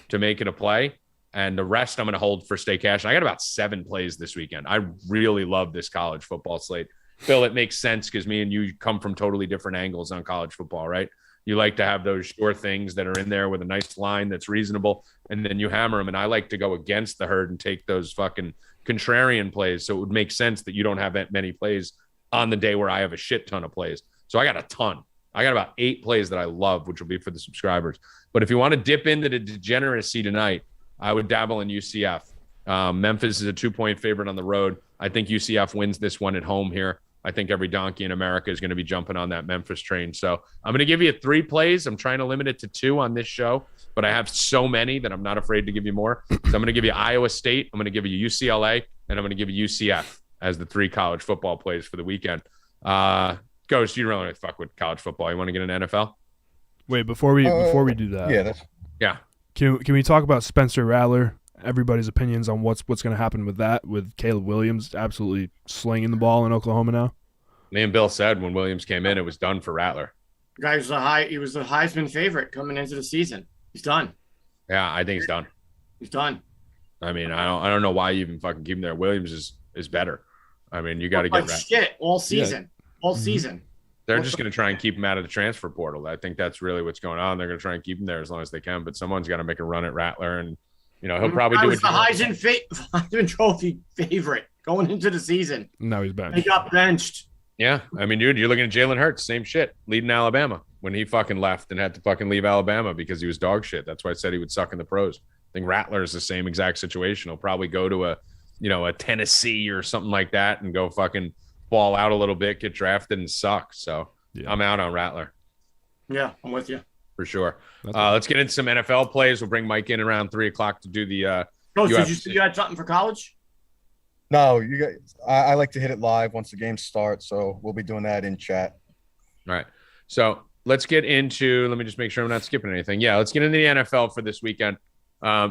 to make it a play. And the rest I'm going to hold for Stay Cash. I got about 7 plays this weekend. I really love this college football slate. Phil, it makes sense because me and you come from totally different angles on college football, right? You like to have those sure things that are in there with a nice line that's reasonable, and then you hammer them. And I like to go against the herd and take those fucking contrarian plays. So it would make sense that you don't have that many plays on the day where I have a shit ton of plays. So I got a ton. I got about 8 plays that I love, which will be for the subscribers. But if you want to dip into the degeneracy tonight, I would dabble in UCF. Memphis is a 2-point favorite on the road. I think UCF wins this one at home here. I think every donkey in America is going to be jumping on that Memphis train. So I'm going to give you 3 plays. I'm trying to limit it to 2 on this show, but I have so many that I'm not afraid to give you more. So I'm going to give you Iowa State. I'm going to give you UCLA, and I'm going to give you UCF as the 3 college football plays for the weekend. Ghost, you don't really fuck with college football. You want to get an NFL? Wait, before we do that, Yeah. Can we talk about Spencer Rattler? Everybody's opinions on what's going to happen with that, with Caleb Williams absolutely slinging the ball in Oklahoma now. Me and Bill said when Williams came in, it was done for Rattler. He was the Heisman favorite coming into the season. He's done. Yeah, I think he's done. He's done. I mean, I don't know why you even fucking keep him there. Williams is better. I mean, you got to get shit all season. Yeah. All season. They're just going to try and keep him out of the transfer portal. I think that's really what's going on. They're going to try and keep him there as long as they can, but someone's got to make a run at Rattler, and he'll probably do it. The Heisman Trophy favorite going into the season. No, he's benched. He got benched. Yeah, I mean, dude, you're looking at Jalen Hurts, same shit, leading Alabama when he fucking left and had to fucking leave Alabama because he was dog shit. That's why I said he would suck in the pros. I think Rattler is the same exact situation. He'll probably go to a Tennessee or something like that and go fucking ball out a little bit, get drafted, and suck. So yeah. I'm out on Rattler. Yeah, I'm with you. For sure. Let's get into some NFL plays. We'll bring Mike in around 3:00 to do the Did you had something for college? No, you guys. I like to hit it live once the game starts, so we'll be doing that in chat. All right. So let's get into. Let me just make sure I'm not skipping anything. Yeah, let's get into the NFL for this weekend.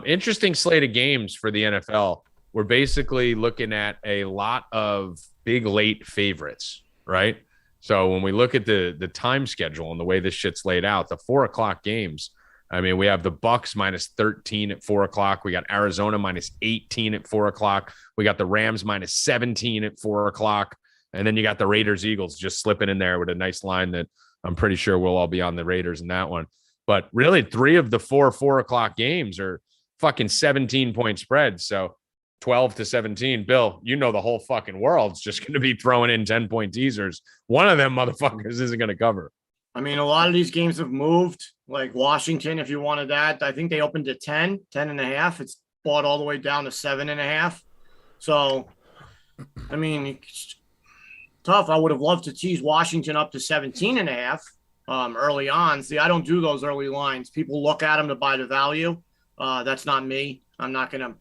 Interesting slate of games for the NFL. We're basically looking at a lot of big late favorites, right? So when we look at the time schedule and the way this shit's laid out, the 4:00 games, I mean, we have the Bucks -13 at 4:00. We got Arizona -18 at 4:00. We got the Rams -17 at 4:00. And then you got the Raiders Eagles just slipping in there with a nice line that I'm pretty sure we'll all be on the Raiders in that one. But really 3 of the 4:00 games are fucking 17-point spreads. So 12-17. Bill, the whole fucking world's just going to be throwing in 10-point teasers. One of them motherfuckers isn't going to cover. I mean, a lot of these games have moved, like Washington, if you wanted that. I think they opened at 10.5. It's bought all the way down to 7.5. So, I mean, it's tough. I would have loved to tease Washington up to 17.5 early on. See, I don't do those early lines. People look at them to buy the value. That's not me. I'm not going to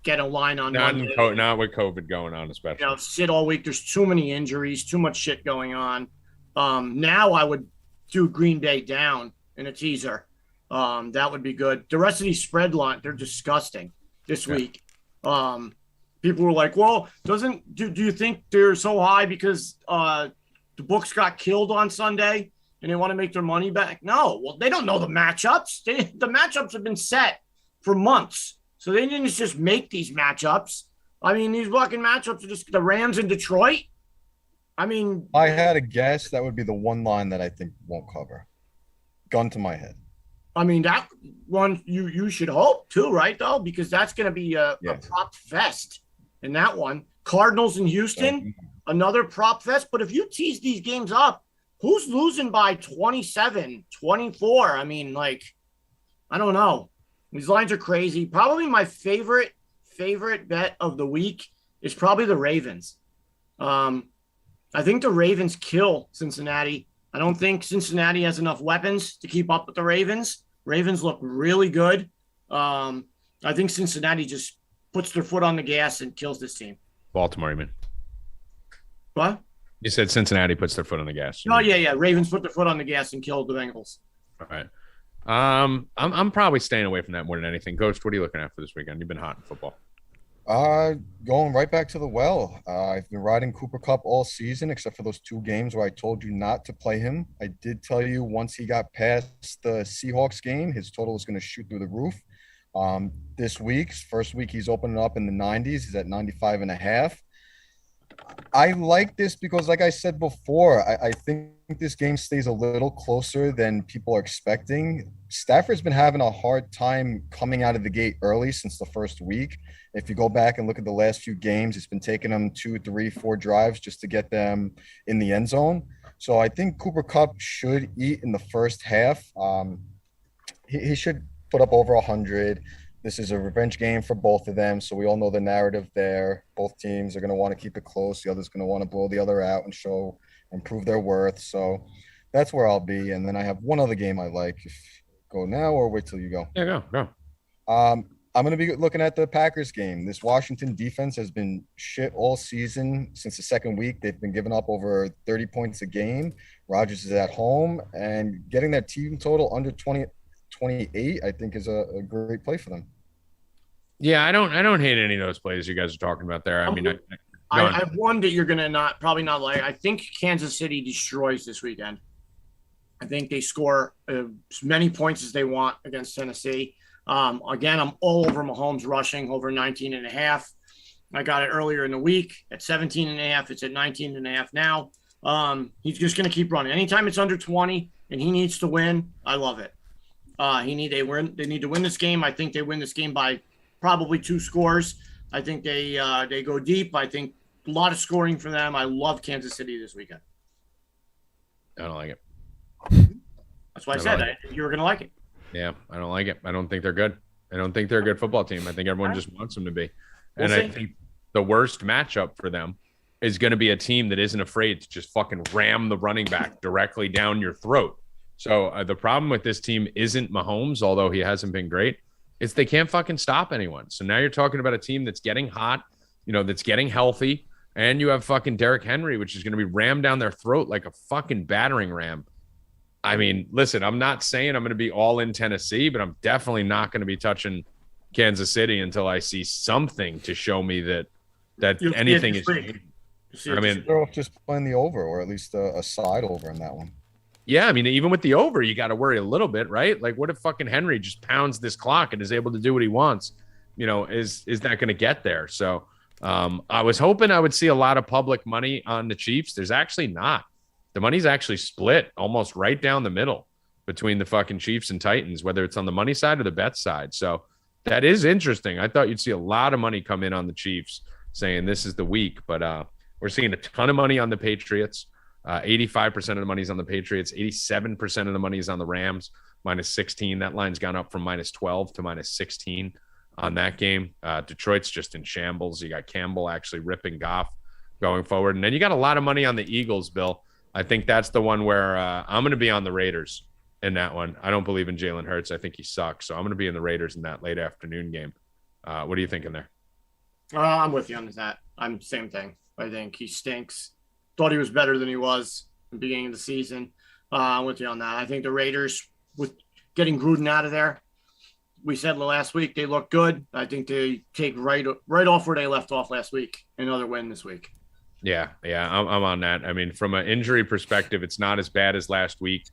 get a line on Monday. Not with COVID going on, especially. Sit all week. There's too many injuries, too much shit going on. Now I would do Green Bay down in a teaser. That would be good. The rest of these spread line, they're disgusting this week. people were like, well, do you think they're so high because the books got killed on Sunday and they want to make their money back? No, well, they don't know the matchups. The matchups have been set for months. So they didn't just make these matchups. I mean, these fucking matchups are just the Rams in Detroit. I mean, I had a guess that would be the one line that I think won't cover. Gun to my head. I mean, that one you should hope too, right? Though, because that's going to be a prop fest in that one. Cardinals in Houston, another prop fest. But if you tease these games up, who's losing by 27, 24? I mean, like, I don't know. These lines are crazy. Probably my favorite bet of the week is probably the Ravens. I think the Ravens kill Cincinnati. I don't think Cincinnati has enough weapons to keep up with the Ravens. Ravens look really good. I think Cincinnati just puts their foot on the gas and kills this team. Baltimore, you mean? What? You said Cincinnati puts their foot on the gas. Oh, yeah. Ravens put their foot on the gas and killed the Bengals. All right. I'm probably staying away from that more than anything. Ghost, what are you looking at for this weekend? You've been hot in football. Going right back to the well. I've been riding Cooper Kupp all season, except for those 2 games where I told you not to play him. I did tell you once he got past the Seahawks game, his total was going to shoot through the roof. This week's first week, he's opening up in the 90s. He's at 95.5. I like this because, like I said before, I think this game stays a little closer than people are expecting. Stafford's been having a hard time coming out of the gate early since the first week. If you go back and look at the last few games, it's been taking them 2, 3, 4 drives just to get them in the end zone. So I think Cooper Kupp should eat in the first half. He should put up over 100. This is a revenge game for both of them, so we all know the narrative there. Both teams are going to want to keep it close. The other's going to want to blow the other out and show and prove their worth. So that's where I'll be. And then I have one other game I like. Go now or wait till you go? Yeah, go. I'm going to be looking at the Packers game. This Washington defense has been shit all season. Since the second week, they've been giving up over 30 points a game. Rodgers is at home, and getting that team total under 28, I think, is a great play for them. Yeah, I don't hate any of those plays you guys are talking about there. I mean, I have one that you're gonna probably not like. I think Kansas City destroys this weekend. I think they score as many points as they want against Tennessee. Again, I'm all over Mahomes rushing over 19.5. I got it earlier in the week at 17.5. It's at 19.5 now. He's just going to keep running. Anytime it's under 20 and he needs to win, I love it. They need to win this game. I think they win this game by probably 2 scores. I think they go deep. I think a lot of scoring for them. I love Kansas City this weekend. I don't like it. That's why I said I think you were going to like it. Yeah, I don't like it. I don't think they're good. I don't think they're a good football team. I think everyone just wants them to be. And I think the worst matchup for them is going to be a team that isn't afraid to just fucking ram the running back directly down your throat. So the problem with this team isn't Mahomes, although he hasn't been great. It's they can't fucking stop anyone. So now you're talking about a team that's getting hot, that's getting healthy, and you have fucking Derrick Henry, which is going to be rammed down their throat like a fucking battering ram. I mean, listen, I'm not saying I'm going to be all in Tennessee, but I'm definitely not going to be touching Kansas City until I see something to show me that anything is. I mean, they're just playing the over, or at least a side over in that one. Yeah, I mean, even with the over, you got to worry a little bit, right? Like, what if fucking Henry just pounds this clock and is able to do what he wants? Is that going to get there? So I was hoping I would see a lot of public money on the Chiefs. There's actually not. The money's actually split almost right down the middle between the fucking Chiefs and Titans, whether it's on the money side or the bet side. So that is interesting. I thought you'd see a lot of money come in on the Chiefs saying this is the week, but we're seeing a ton of money on the Patriots. 85% of the money's on the Patriots. 87% of the money is on the Rams, -16. That line's gone up from -12 to -16 on that game. Detroit's just in shambles. You got Campbell actually ripping Goff going forward. And then you got a lot of money on the Eagles, Bill. I think that's the one where I'm going to be on the Raiders in that one. I don't believe in Jalen Hurts. I think he sucks. So I'm going to be in the Raiders in that late afternoon game. What are you thinking there? I'm with you on that. I'm same thing. I think he stinks. Thought he was better than he was at the beginning of the season. I'm with you on that. I think the Raiders, with getting Gruden out of there, we said last week they look good. I think they take right off where they left off last week. Another win this week. Yeah, I'm on that. I mean, from an injury perspective, it's not as bad as last week.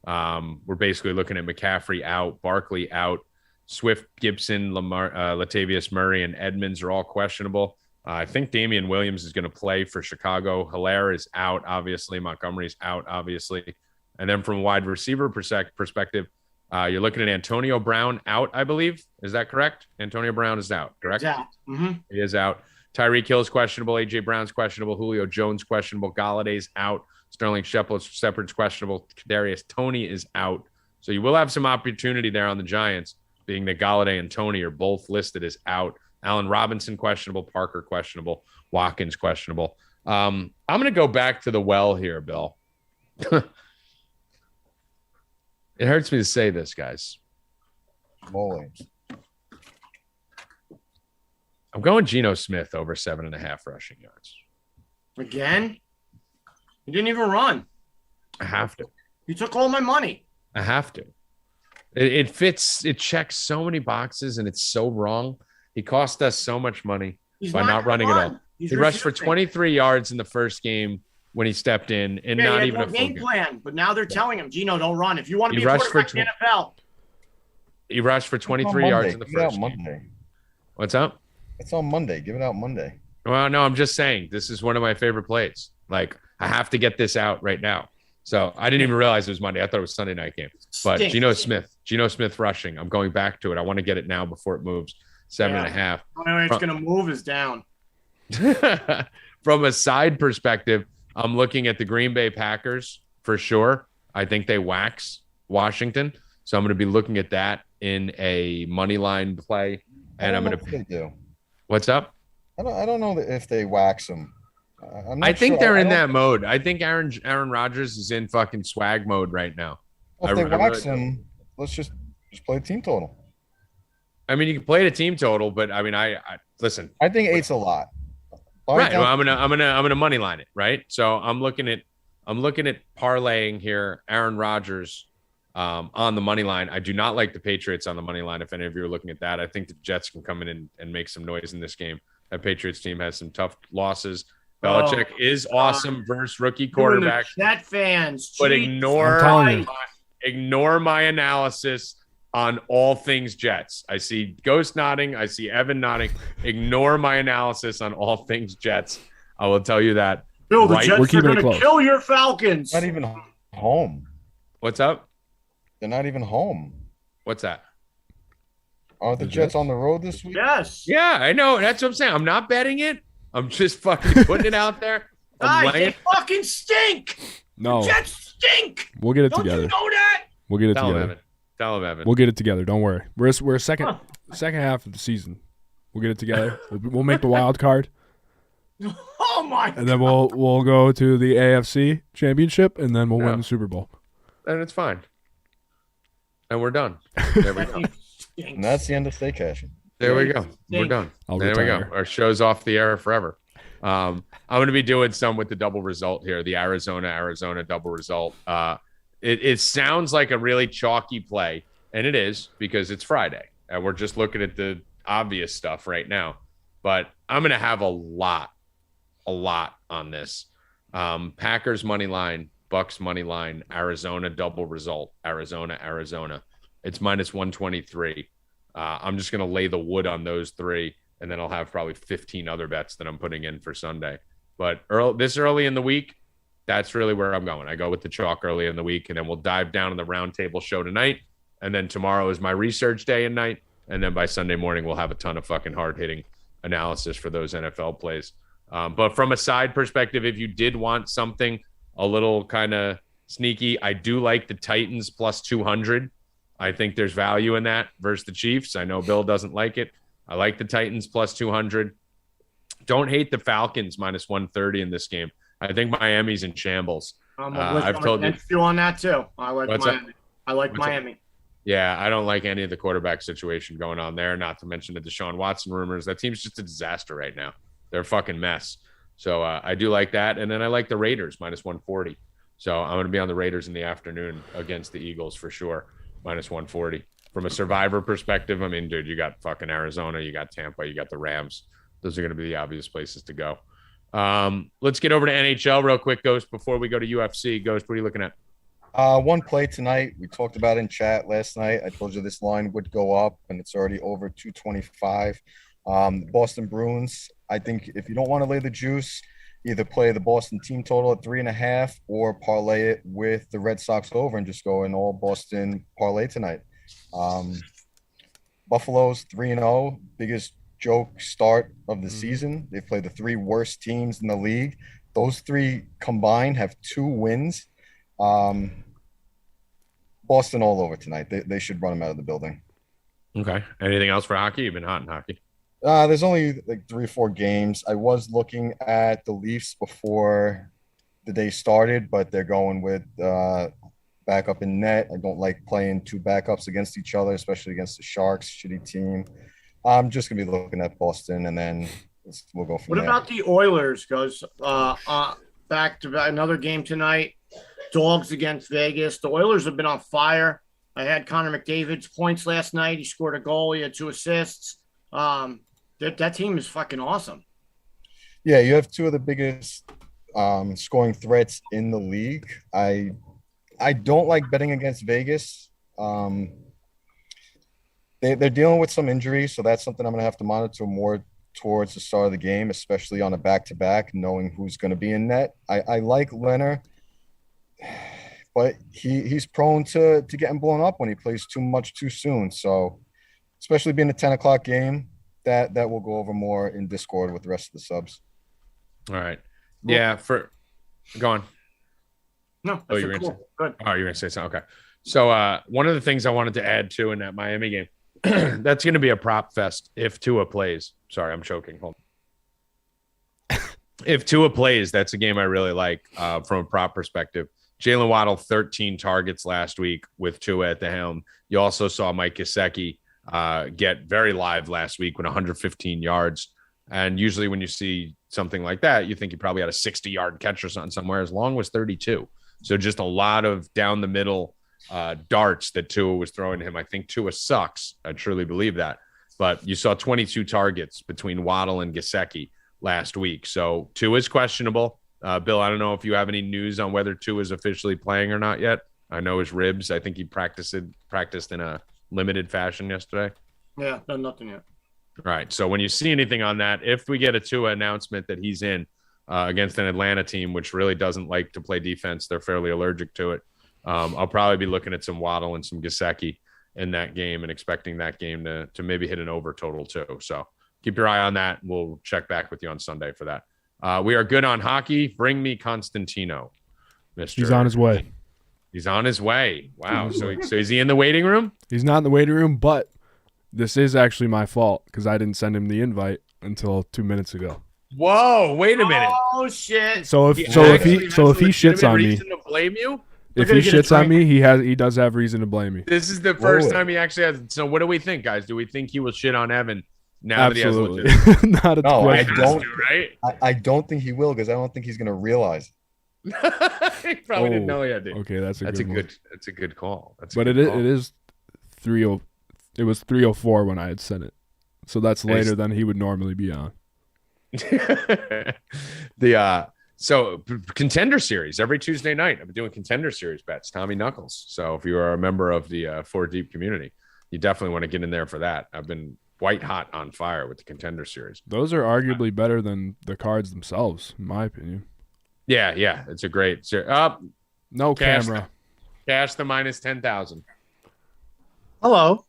We're basically looking at McCaffrey out, Barkley out, Swift, Gibson, Latavius Murray, and Edmonds are all questionable. I think Damian Williams is going to play for Chicago. Hilaire is out, obviously. Montgomery's out, obviously. And then from a wide receiver perspective, you're looking at Antonio Brown out, I believe. Is that correct? Antonio Brown is out, correct? Yeah. Mm-hmm. He is out. Tyreek Hill's questionable. A.J. Brown's questionable. Julio Jones questionable. Galladay's out. Sterling Shepard's questionable. Kadarius Toney is out. So you will have some opportunity there on the Giants, being that Galladay and Toney are both listed as out. Allen Robinson questionable. Parker questionable. Watkins questionable. I'm going to go back to the well here, Bill. It hurts me to say this, guys. Moly. I'm going Geno Smith over 7.5 rushing yards. Again? He didn't even run. I have to. You took all my money. I have to. It fits. It checks so many boxes, and it's so wrong. He cost us so much money by not running at all. He rushed for 23 yards in the first game when he stepped in, and not even a game plan. But now they're telling him, Geno, don't run. If you want to be a quarterback in the NFL. He rushed for 23 yards in the first game. What's up? It's on Monday. Give it out Monday. Well, no, I'm just saying this is one of my favorite plays. Like, I have to get this out right now. So I didn't even realize it was Monday. I thought it was Sunday night game. But Geno Smith rushing. I'm going back to it. I want to get it now before it moves. 7.5. The only way it's going to move is down. From a side perspective, I'm looking at the Green Bay Packers for sure. I think they wax Washington. So I'm going to be looking at that in a money line play. And I'm going to they do. What's up? I don't know if they wax them. I think they're in that mode. I think Aaron Rodgers is in fucking swag mode right now. If they wax them, let's just play a team total. I mean, you can play the team total, but I mean, I listen. I think 8's a lot. Right. Well, I'm gonna money line it. Right. So I'm looking at parlaying here. Aaron Rodgers on the money line. I do not like the Patriots on the money line. If any of you are looking at that, I think the Jets can come in and make some noise in this game. That Patriots team has some tough losses. Belichick is awesome versus rookie quarterback. Jet fans, but ignore my analysis on all things Jets. I see Ghost nodding. I see Evan nodding. Ignore my analysis on all things Jets. I will tell you that. Bill, the Jets are going to kill your Falcons. Not even home. What's up? They're not even home. What's that? Aren't the Jets on the road this week? Yes. Yeah, I know. That's what I'm saying. I'm not betting it. I'm just fucking putting it out there. They fucking stink. No. The Jets stink. We'll get it together. Don't you know that? We'll get it together. Tell him, Evan. We'll get it together. Don't worry. We're second half of the season. We'll get it together. We'll make the wild card. Oh my! And then we'll go to the AFC Championship, and then we'll win the Super Bowl. And it's fine. And we're done. There we go. And that's the end of Stay Cashin. There we go. We're done. There we go. Our show's off the air forever. I'm going to be doing some with the double result here, the Arizona double result. It sounds like a really chalky play, and it is because it's Friday, and we're just looking at the obvious stuff right now. But I'm going to have a lot on this. Packers money line, Bucks money line, Arizona double result, Arizona. It's minus 123. I'm just going to lay the wood on those three, and then I'll have probably 15 other bets that I'm putting in for Sunday. But this early in the week, that's really where I'm going. I go with the chalk early in the week, and then we'll dive down in the roundtable show tonight. And then tomorrow is my research day and night. And then by Sunday morning, we'll have a ton of fucking hard-hitting analysis for those NFL plays. But from a side perspective, if you did want something a little kind of sneaky, I do like the Titans plus 200. I think there's value in that versus the Chiefs. I know Bill doesn't like it. I like the Titans plus 200. Don't hate the Falcons minus 130 in this game. I think Miami's in shambles. I've told you on that too. I like Miami. I like Miami. Yeah, I don't like any of the quarterback situation going on there. Not to mention the Deshaun Watson rumors. That team's just a disaster right now. They're a fucking mess. So I do like that. And then I like the Raiders minus 140. So I'm going to be on the Raiders in the afternoon against the Eagles for sure. Minus 140. from a survivor perspective, I mean, dude, you got fucking Arizona, you got Tampa, you got the Rams. Those are going to be the obvious places to go. Let's get over to NHL real quick, Ghost, before we go to UFC. Ghost, what are you looking at? One play tonight. We talked about in chat last night. I told you this line would go up, and it's already over 225. Boston Bruins. I think if you don't want to lay the juice, either play the Boston team total at 3.5 or parlay it with the Red Sox over and just go in all Boston parlay tonight. Buffalo's 3-0, biggest joke start of the season. They play the 3 worst teams in the league. Those 3 combined have 2 wins. Boston all over tonight. They should run them out of the building. Okay. Anything else for hockey? You've been hot in hockey. There's only like 3 or 4 games. I was looking at the Leafs before the day started, but they're going with backup in net. I don't like playing 2 backups against each other, especially against the Sharks, shitty team. I'm just going to be looking at Boston, and then we'll go from there. What about the Oilers, goes back to another game tonight? Dogs against Vegas. The Oilers have been on fire. I had Connor McDavid's points last night. He scored a goal. He had 2 assists. That team is fucking awesome. Yeah, you have 2 of the biggest scoring threats in the league. I don't like betting against Vegas. They're dealing with some injuries, so that's something I'm going to have to monitor more towards the start of the game, especially on a back-to-back, knowing who's going to be in net. I like Leonard, but he's prone to getting blown up when he plays too much too soon. So, especially being a 10 o'clock game, that will go over more in Discord with the rest of the subs. All right. Yeah, go on. No, oh, you're cool. Good. Oh, you're gonna say something. Okay. So one of the things I wanted to add to in that Miami game, that's gonna be a prop fest if Tua plays. Sorry, I'm choking. Hold on. If Tua plays, that's a game I really like from a prop perspective. Jalen Waddle, 13 targets last week with Tua at the helm. You also saw Mike Gesicki get very live last week with 115 yards. And usually when you see something like that, you think he probably had a 60-yard catch or something somewhere. As long was 32. So just a lot of down the middle darts that Tua was throwing to him. I think Tua sucks. I truly believe that. But you saw 22 targets between Waddle and Gesicki last week. So Tua is questionable. Bill, I don't know if you have any news on whether Tua is officially playing or not yet. I know his ribs. I think he practiced in a limited fashion yesterday. Yeah, done nothing yet. Right. So when you see anything on that, if we get a Tua announcement that he's in against an Atlanta team, which really doesn't like to play defense, they're fairly allergic to it. I'll probably be looking at some Waddle and some Gesicki in that game and expecting that game to maybe hit an over total too. So keep your eye on that. We'll check back with you on Sunday for that. We are good on hockey. Bring me Constantino, Mr. He's on his way. He's on his way. Wow. So is he in the waiting room? He's not in the waiting room, but this is actually my fault because I didn't send him the invite until 2 minutes ago. Whoa! Wait a minute. Oh shit! So if he shits on me, to blame you. If he shits on me, he does have reason to blame me. This is the first time he actually has. So what do we think, guys? Do we think he will shit on Evan now Absolutely. that he has legit? Not a No, question. I don't. Right? I don't think he will because I don't think he's going to realize. He probably didn't know he had to. Okay, that's a good call. But it is 3:0. It was 3:04 when I had sent it, so that's later than he would normally be on. So contender series every Tuesday night. I've been doing contender series bets. Tommy Knuckles. So if you are a member of the Four Deep community, you definitely want to get in there for that. I've been white hot on fire with the contender series. Those are arguably better than the cards themselves, in my opinion. Yeah, it's a great series. No camera. Cash the minus 10,000. Hello.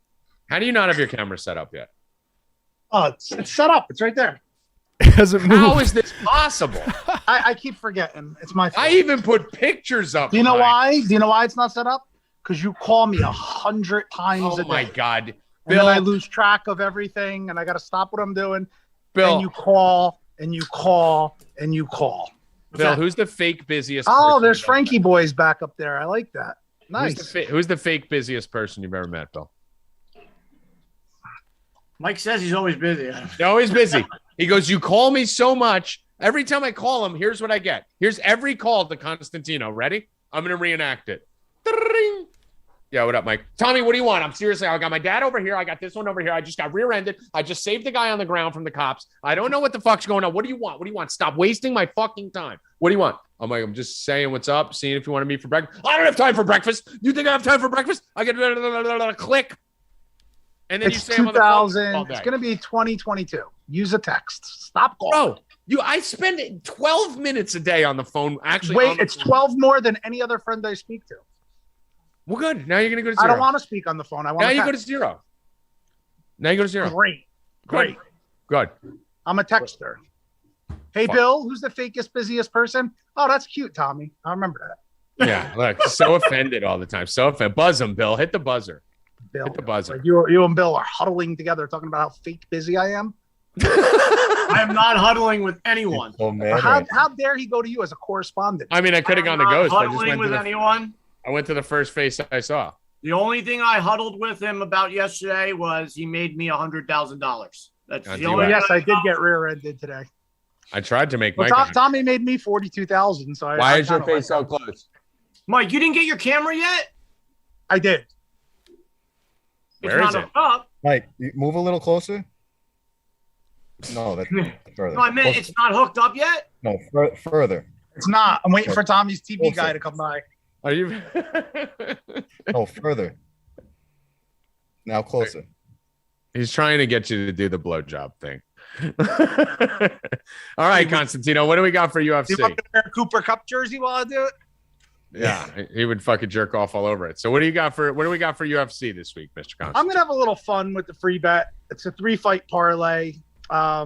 How do you not have your camera set up yet? Oh, it's set up. It's right there. It hasn't moved. How is this possible? I keep forgetting. It's my fault. I even put pictures up. Do you know why? Do you know why it's not set up? Because you call me 100 times a day. Oh my God. And Bill, then I lose track of everything and I got to stop what I'm doing. Bill, And you call and you call and you call. Bill, who's the fake busiest Oh, person there's you've ever Frankie met? Boys back up there. I like that. Nice. Who's the fake busiest person you've ever met, Bill? Mike says he's always busy. They're always busy. He goes, you call me so much. Every time I call him, here's what I get. Here's every call to Constantino. Ready? I'm going to reenact it. Yeah, what up, Mike? Tommy, what do you want? I'm seriously, I got my dad over here. I got this one over here. I just got rear-ended. I just saved the guy on the ground from the cops. I don't know what the fuck's going on. What do you want? What do you want? Stop wasting my fucking time. What do you want? I'm like, I'm just saying what's up, seeing if you want to meet for breakfast. I don't have time for breakfast. You think I have time for breakfast? I get a click. And then It's you say I'm on the phone all 2000. day. It's going to be 2022. Use a text. Stop calling. Bro, I spend 12 minutes a day on the phone. Actually, Wait, it's 12 more than any other friend I speak to. Well, good. Now you're going to go to 0. I don't want to speak on the phone. I want Now to you go to text. 0. Now you go to 0. Great. Good. I'm a texter. Hey, Fuck. Bill, who's the fakest, busiest person? Oh, that's cute, Tommy. I remember that. Yeah, look, so offended all the time. So offended. Buzz him, Bill. Hit the buzzer. Bill. Hit the buzzer. Like you and Bill are huddling together talking about how fake busy I am. I am not huddling with anyone. Oh man, How dare he go to you as a correspondent? I mean, I could have gone to I'm not Ghost. I just huddling went with to the, anyone. I went to the first face I saw. The only thing I huddled with him about yesterday was he made me $100,000. That's On the only. DWAC. Yes, I did get rear-ended today. I tried to make Well, Mike. Tommy made me 42,000. So Why I is your kinda face so close? Mike, you didn't get your camera yet? I did. Where it's is not it? hooked up. Mike, you move a little closer. No, that's further. No, I meant Closer. it's not hooked up yet. No, further. It's not. I'm waiting for Tommy's TV Closer. guy to come by. Are you? No, further. Now closer. He's trying to get you to do the blowjob thing. All right, Constantino, what do we got for You UFC? want me to wear a Cooper Cup jersey while I do it? Yeah, he would fucking jerk off all over it. So what do we got for UFC this week, Mr. Constantino? I'm gonna have a little fun with the free bet. It's a 3-fight parlay. A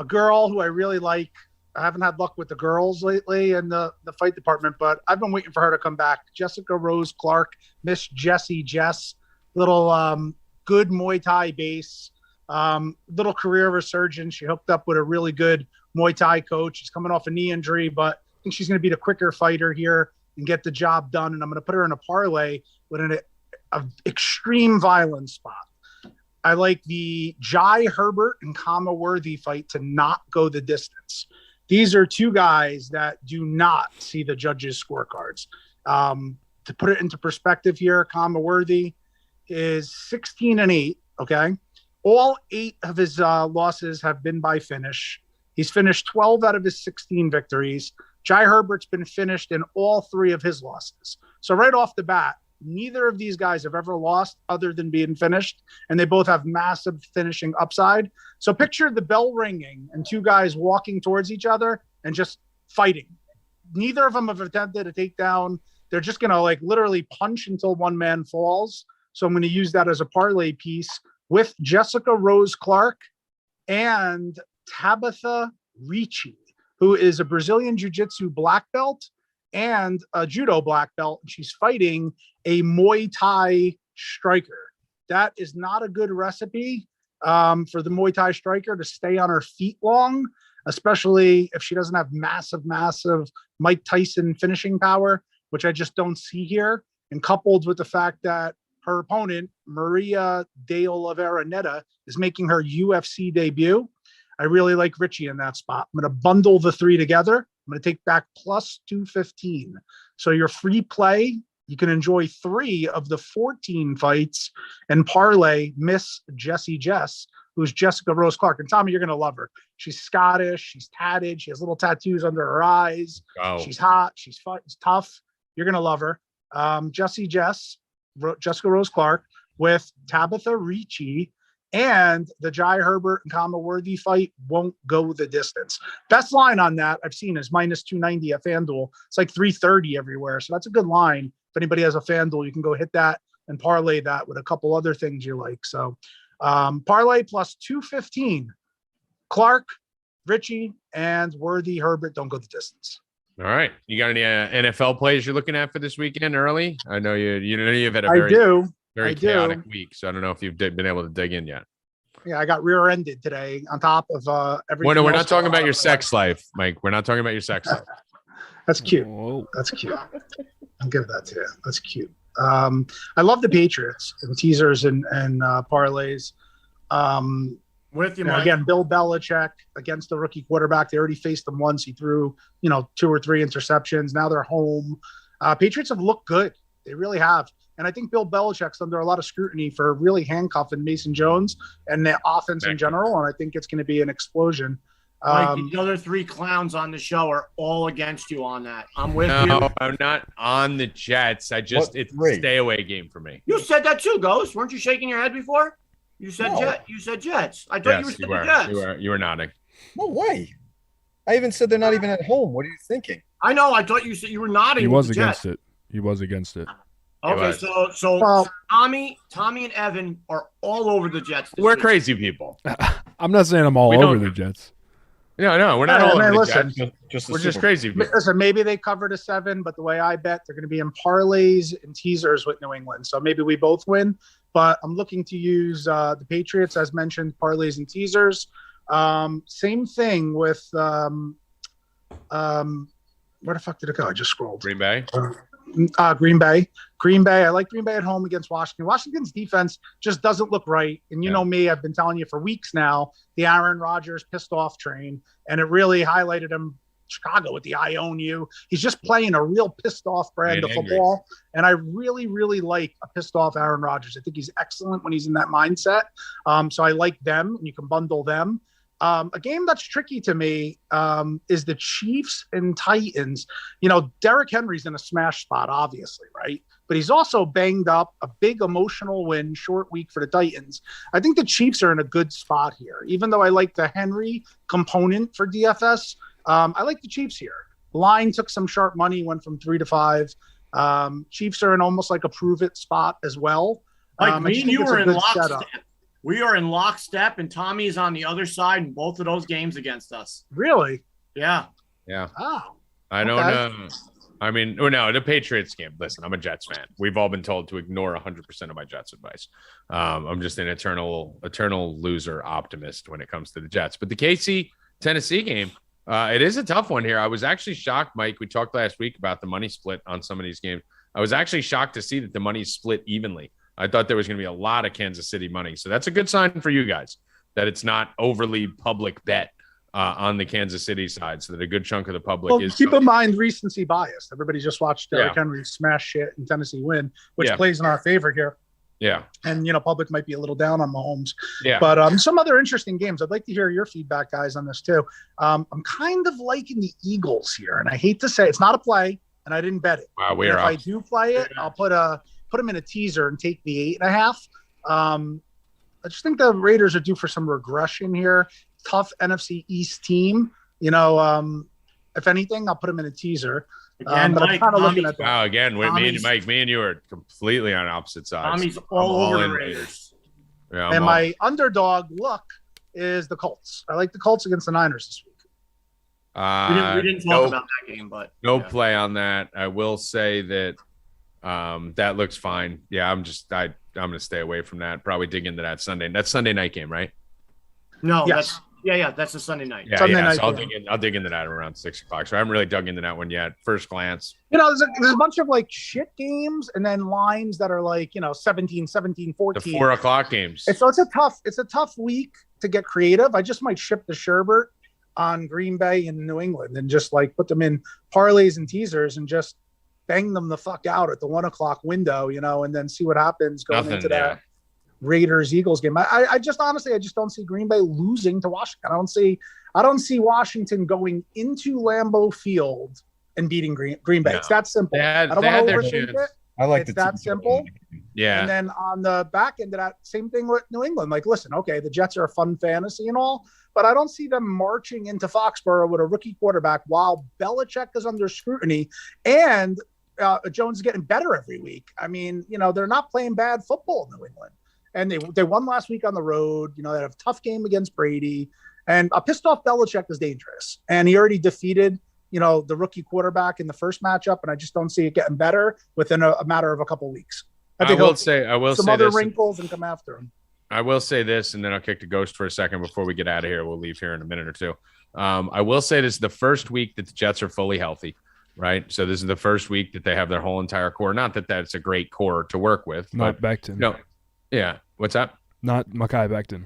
girl who I really like. I haven't had luck with the girls lately in the fight department, but I've been waiting for her to come back. Jessica Rose Clark, Miss Jessie Jess, little good Muay Thai base, little career resurgence. She hooked up with a really good Muay Thai coach. She's coming off a knee injury, but I think she's going to be the quicker fighter here and get the job done. And I'm going to put her in a parlay with an extreme violence spot. I like the Jai Herbert and Kama Worthy fight to not go the distance. These are two guys that do not see the judges' scorecards. To put it into perspective here, Kama Worthy is 16-8. Okay, all 8 of his losses have been by finish. He's finished 12 out of his 16 victories. Jai Herbert's been finished in all 3 of his losses. So right off the bat, neither of these guys have ever lost other than being finished, and they both have massive finishing upside. So picture the bell ringing and 2 guys walking towards each other and just fighting. Neither of them have attempted a takedown. They're just going to like literally punch until one man falls. So I'm going to use that as a parlay piece with Jessica Rose Clark and Tabitha Ricci, who is a Brazilian Jiu-Jitsu black belt and a judo black belt. She's fighting a Muay Thai striker. That is not a good recipe for the Muay Thai striker to stay on her feet long, especially if she doesn't have massive Mike Tyson finishing power, which I just don't see here. And coupled with the fact that her opponent, Maria de Oliveira Neta, is making her UFC debut, I really like Richie in that spot. I'm going to bundle the 3 together. I'm going to take back plus 215. So your free play, you can enjoy 3 of the 14 fights and parlay Miss Jessie Jess, who's Jessica Rose Clark. And Tommy, you're going to love her. She's Scottish. She's tatted. She has little tattoos under her eyes. Oh. She's hot. She's tough. You're going to love her. Jessica Rose Clark with Tabitha Ricci, and the Jai Herbert and Kama Worthy fight won't go the distance. Best line on that I've seen is minus 290 at FanDuel. It's like 330 everywhere. So that's a good line. If anybody has a FanDuel, you can go hit that and parlay that with a couple other things you like. So parlay plus 215. Clark, Richie, and Worthy Herbert don't go the distance. All right. You got any NFL plays you're looking at for this weekend early? I know you've had a I very, do. very I chaotic do. week, so I don't know if you've been able to dig in yet. Yeah, I got rear-ended today on top of everything. Well, no, we're else not talking going about on your in my sex life. life, Mike. We're not talking about your sex life. That's cute. Whoa. That's cute. I'll give that to you. That's cute. I love the Patriots and teasers and parlays. With you, You know, Mike. again, Bill Belichick against the rookie quarterback. They already faced them once. He threw, 2 or 3 interceptions. Now they're home. Patriots have looked good. They really have. And I think Bill Belichick's under a lot of scrutiny for really handcuffing Mason Jones and the offense in general. And I think it's going to be an explosion. Mike, the other three clowns on the show are all against you on that. I'm with you. No, I'm not on the Jets. It's a stay away game for me. You said that too, Ghost. Weren't you shaking your head before? You said You said Jets. I thought you were saying Jets. You were nodding. No way. I even said they're not even at home. What are you thinking? I know. I thought you said you were nodding. He was against it. He was against it. Okay, so Tommy and Evan are all over the Jets. We're crazy people. I'm not saying I'm all over the Jets. No, we're not all over the Jets. We're just crazy people. Listen, maybe they covered a 7, but the way I bet, they're going to be in parlays and teasers with New England. So maybe we both win. But I'm looking to use the Patriots, as mentioned, parlays and teasers. Same thing with where the fuck did it go? I just scrolled. Green Bay. Green Bay. I like Green Bay at home against Washington. Washington's defense just doesn't look right. And you know me, I've been telling you for weeks now, the Aaron Rodgers pissed off train, and it really highlighted him. Chicago with the I own you. He's just playing a real pissed off brand of football. And I really, really like a pissed off Aaron Rodgers. I think he's excellent when he's in that mindset. So I like them, and you can bundle them. A game that's tricky to me is the Chiefs and Titans. You know, Derrick Henry's in a smash spot, obviously, right? But he's also banged up. A big emotional win, short week for the Titans. I think the Chiefs are in a good spot here. Even though I like the Henry component for DFS, I like the Chiefs here. Line took some sharp money, went from 3 to 5. Chiefs are in almost like a prove-it spot as well. Like me and you were in lockstep. We are in lockstep, and Tommy's on the other side in both of those games against us. Really? Yeah. Yeah. Oh. I don't know. I mean, no, the Patriots game. Listen, I'm a Jets fan. We've all been told to ignore 100% of my Jets advice. I'm just an eternal loser optimist when it comes to the Jets. But the KC Tennessee game, it is a tough one here. I was actually shocked, Mike. We talked last week about the money split on some of these games. I was actually shocked to see that the money split evenly. I thought there was going to be a lot of Kansas City money. So that's a good sign for you guys that it's not overly public bet on the Kansas City side, so that a good chunk of the public is. Keep in mind recency bias. Everybody just watched Derrick Henry smash shit and Tennessee win, which plays in our favor here. Yeah. And, public might be a little down on Mahomes. Yeah. But some other interesting games. I'd like to hear your feedback, guys, on this too. I'm kind of liking the Eagles here. And I hate to say it's not a play, and I didn't bet it. Wow, if I do play it, I'll put them in a teaser and take the 8.5. I just think the Raiders are due for some regression here. Tough NFC East team. If anything, I'll put them in a teaser. Again, but I'm kind of looking at that. Wow, again, me and you are completely on opposite sides. Tommy's all over the Raiders. Yeah, and my underdog look is the Colts. I like the Colts against the Niners this week. We didn't talk about that game, but play on that. I will say that that looks fine. Yeah, I'm going to stay away from that. Probably dig into that Sunday. That's Sunday night game, right? No, yes. That's a Sunday night. Yeah, Sunday night so I'll dig into that around 6 o'clock. So I haven't really dug into that one yet. First glance. There's a bunch of like shit games and then lines that are like, 17, 14. The 4 o'clock games. So it's a tough week to get creative. I just might ship the sherbet on Green Bay and New England and just like put them in parlays and teasers and just bang them the fuck out at the 1 o'clock window, and then see what happens going into that Raiders-Eagles game. I just honestly, I just don't see Green Bay losing to Washington. I don't see Washington going into Lambeau Field and beating Green Bay. No. It's that simple. I don't want to overthink it. I like it's that simple. Yeah. And then on the back end of that, same thing with New England. Like, listen, okay, the Jets are a fun fantasy and all, but I don't see them marching into Foxborough with a rookie quarterback while Belichick is under scrutiny and Jones is getting better every week. I mean, they're not playing bad football in New England. And they won last week on the road. They had a tough game against Brady. And a pissed off Belichick is dangerous. And he already defeated, the rookie quarterback in the first matchup. And I just don't see it getting better within a matter of a couple of weeks. I will say some other wrinkles and come after him. I will say this, and then I'll kick the Ghost for a second before we get out of here. We'll leave here in a minute or two. I will say this is the first week that the Jets are fully healthy. Right. So this is the first week that they have their whole entire core. Not that that's a great core to work with. Not Becton. No. Yeah. What's that? Not Mekhi Becton.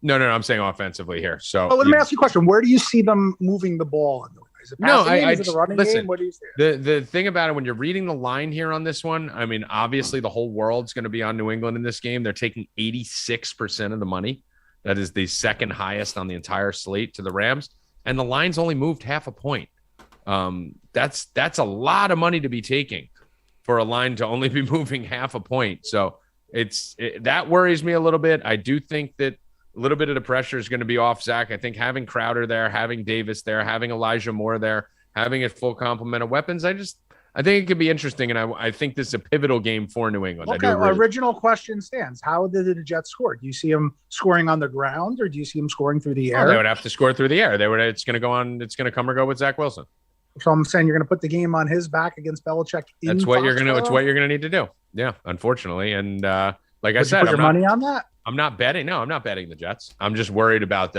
No. I'm saying offensively here. So let me ask you a question. Where do you see them moving the ball? Is it No, passing game? Is it a running listen. game? What do you say? The thing about it, when you're reading the line here on this one, I mean, obviously the whole world's going to be on New England in this game. They're taking 86% of the money. That is the second highest on the entire slate to the Rams, and the line's only moved half a point. That's a lot of money to be taking for a line to only be moving half a point. So that worries me a little bit. I do think that a little bit of the pressure is going to be off Zach. I think having Crowder there, having Davis there, having Elijah Moore there, having a full complement of weapons, I think it could be interesting, and I think this is a pivotal game for New England. Okay, original question stands. How did the Jets score? Do you see them scoring on the ground, or do you see them scoring through the air? They would have to score through the air. It's going to go on. It's going to come or go with Zach Wilson. So I'm saying you're going to put the game on his back against Belichick. That's what you're going to. It's what you're going to need to do. Yeah, unfortunately, and like I said, put your money on that. I'm not betting. No, I'm not betting the Jets. I'm just worried about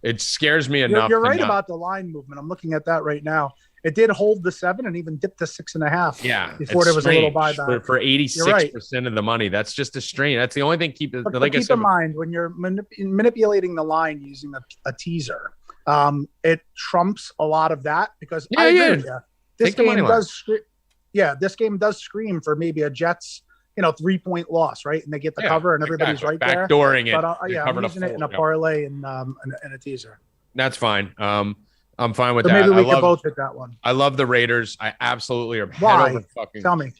it scares me enough. You're right about the line movement. I'm looking at that right now. It did hold the 7 and even dipped to 6.5. Yeah, before there was a little buyback for 86% of the money. That's just a strain. That's the only thing. Keep in mind when you're manipulating the line using a teaser. It trumps a lot of that because I agree with you. This game does. This game does scream for maybe a Jets 3-point loss, right? And they get the cover, and everybody's right there. Backdooring it. But I'm using it in a parlay and a teaser. That's fine. I'm fine with so that. Maybe we could both hit that one. I love the Raiders. I absolutely are. Why? Tell me.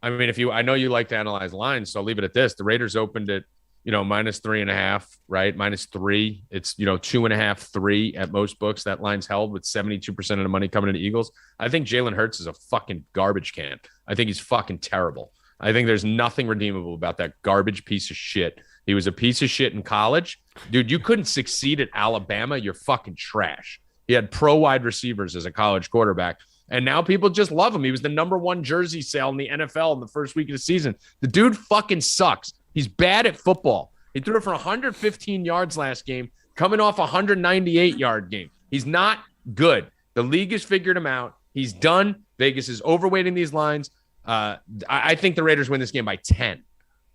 I mean, I know you like to analyze lines, so I'll leave it at this. The Raiders opened at -3.5, right? -3. It's 2.5, 3 at most books. That line's held with 72% of the money coming into Eagles. I think Jalen Hurts is a fucking garbage can. I think he's fucking terrible. I think there's nothing redeemable about that garbage piece of shit. He was a piece of shit in college. Dude, you couldn't succeed at Alabama. You're fucking trash. He had pro wide receivers as a college quarterback, and now people just love him. He was the #1 jersey sale in the NFL in the first week of the season. The dude fucking sucks. He's bad at football. He threw it for 115 yards last game, coming off a 198-yard game. He's not good. The league has figured him out. He's done. Vegas is overweighting these lines. I think the Raiders win this game by 10,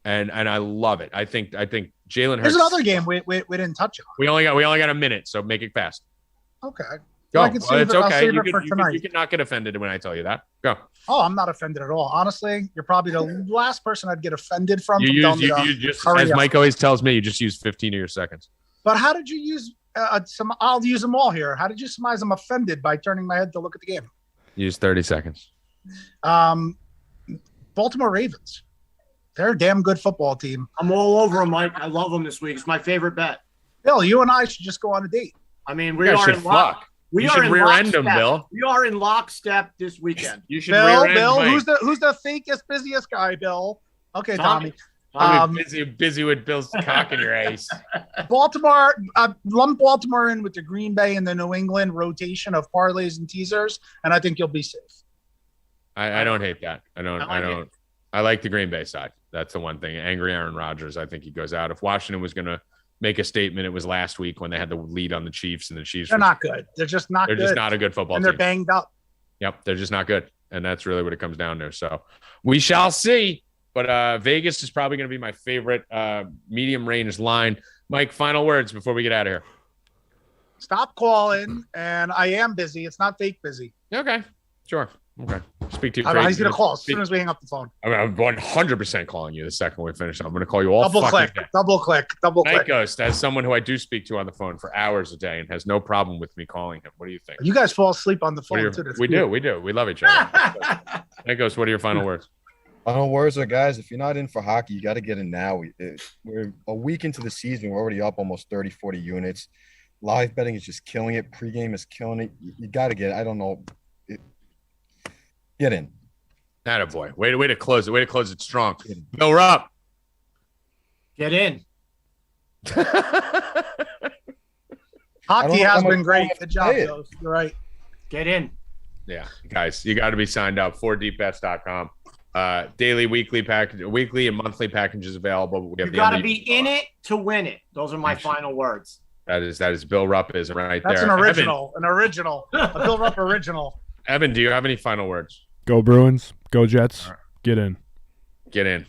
and I love it. I think Jalen Hurts. There's another game we didn't touch on. We only got a minute, so make it fast. Okay. Go. Well, it's okay. You can not get offended when I tell you that. Go. Oh, I'm not offended at all. Honestly, you're probably the last person I'd get offended from. You just, as Mike always tells me, you just use 15 of your seconds. But how did you use I'll use them all here. How did you surmise I'm offended by turning my head to look at the game? Use 30 seconds. Baltimore Ravens. They're a damn good football team. I'm all over them, Mike. I love them this week. It's my favorite bet. Bill, you and I should just go on a date. I mean, we are in lock. You should rear end them, Bill. We are in lockstep this weekend. You should rear end Bill, Mike. who's the fakest, busiest guy, Bill? Okay, Tommy. I'm busy with Bill's cock in your ace. Baltimore, lump Baltimore in with the Green Bay and the New England rotation of parlays and teasers, and I think you'll be safe. I don't hate that. I don't. I like the Green Bay side. That's the one thing. Angry Aaron Rodgers. I think he goes out. If Washington was going to make a statement, it was last week when they had the lead on the Chiefs, and the Chiefs. They're not good. They're just not good. They're just not a good football team. And they're banged up. Yep. They're just not good. And that's really what it comes down to. So we shall see. But Vegas is probably going to be my favorite medium range line. Mike, final words before we get out of here. Stop calling. And I am busy. It's not fake busy. Okay. Sure. Okay. Speak to you. He's going to call as soon as we hang up the phone. I'm 100% calling you the second we finish. I'm going to call you all double click. Night Ghost, as someone who I do speak to on the phone for hours a day and has no problem with me calling him. What do you think? You guys fall asleep on the phone too. We do. We love each other. Night Ghost, what are your final words? Final words are, guys, if you're not in for hockey, you got to get in now. We're a week into the season. We're already up almost 30, 40 units. Live betting is just killing it. Pregame is killing it. You got to get it. I don't know. Get in. Attaboy. Way to close it. Way to close it strong. Bill Rupp. Get in. Hockey has been great. Good job, Joe. You're right. Get in. Yeah, guys, you got to be signed up. 4deepbets.com. Daily, weekly, and monthly packages available. You got to be in it to win it. Those are my final words. That is Bill Rupp is right there. That's an original. A Bill Rupp original. Evan, do you have any final words? Go Bruins. Go Jets. Get in. Get in.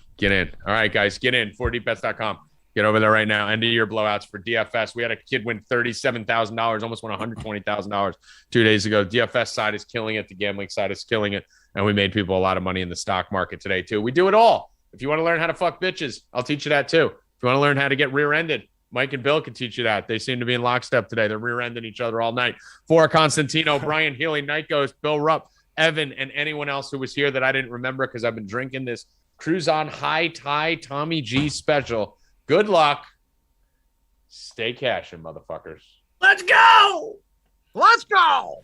All right, guys, get in. 4deepbets.com. Get over there right now. End of year blowouts for DFS. We had a kid win $37,000, almost won $120,000 2 days ago. DFS side is killing it. The gambling side is killing it. And we made people a lot of money in the stock market today, too. We do it all. If you want to learn how to fuck bitches, I'll teach you that, too. If you want to learn how to get rear-ended, Mike and Bill can teach you that. They seem to be in lockstep today. They're rear-ending each other all night. For Constantino, Brian Healy, Night Ghost, Bill Rupp, Evan, and anyone else who was here that I didn't remember because I've been drinking this Cruise on High Tie Tommy G special. Good luck. Stay cashing, motherfuckers. Let's go. Let's go.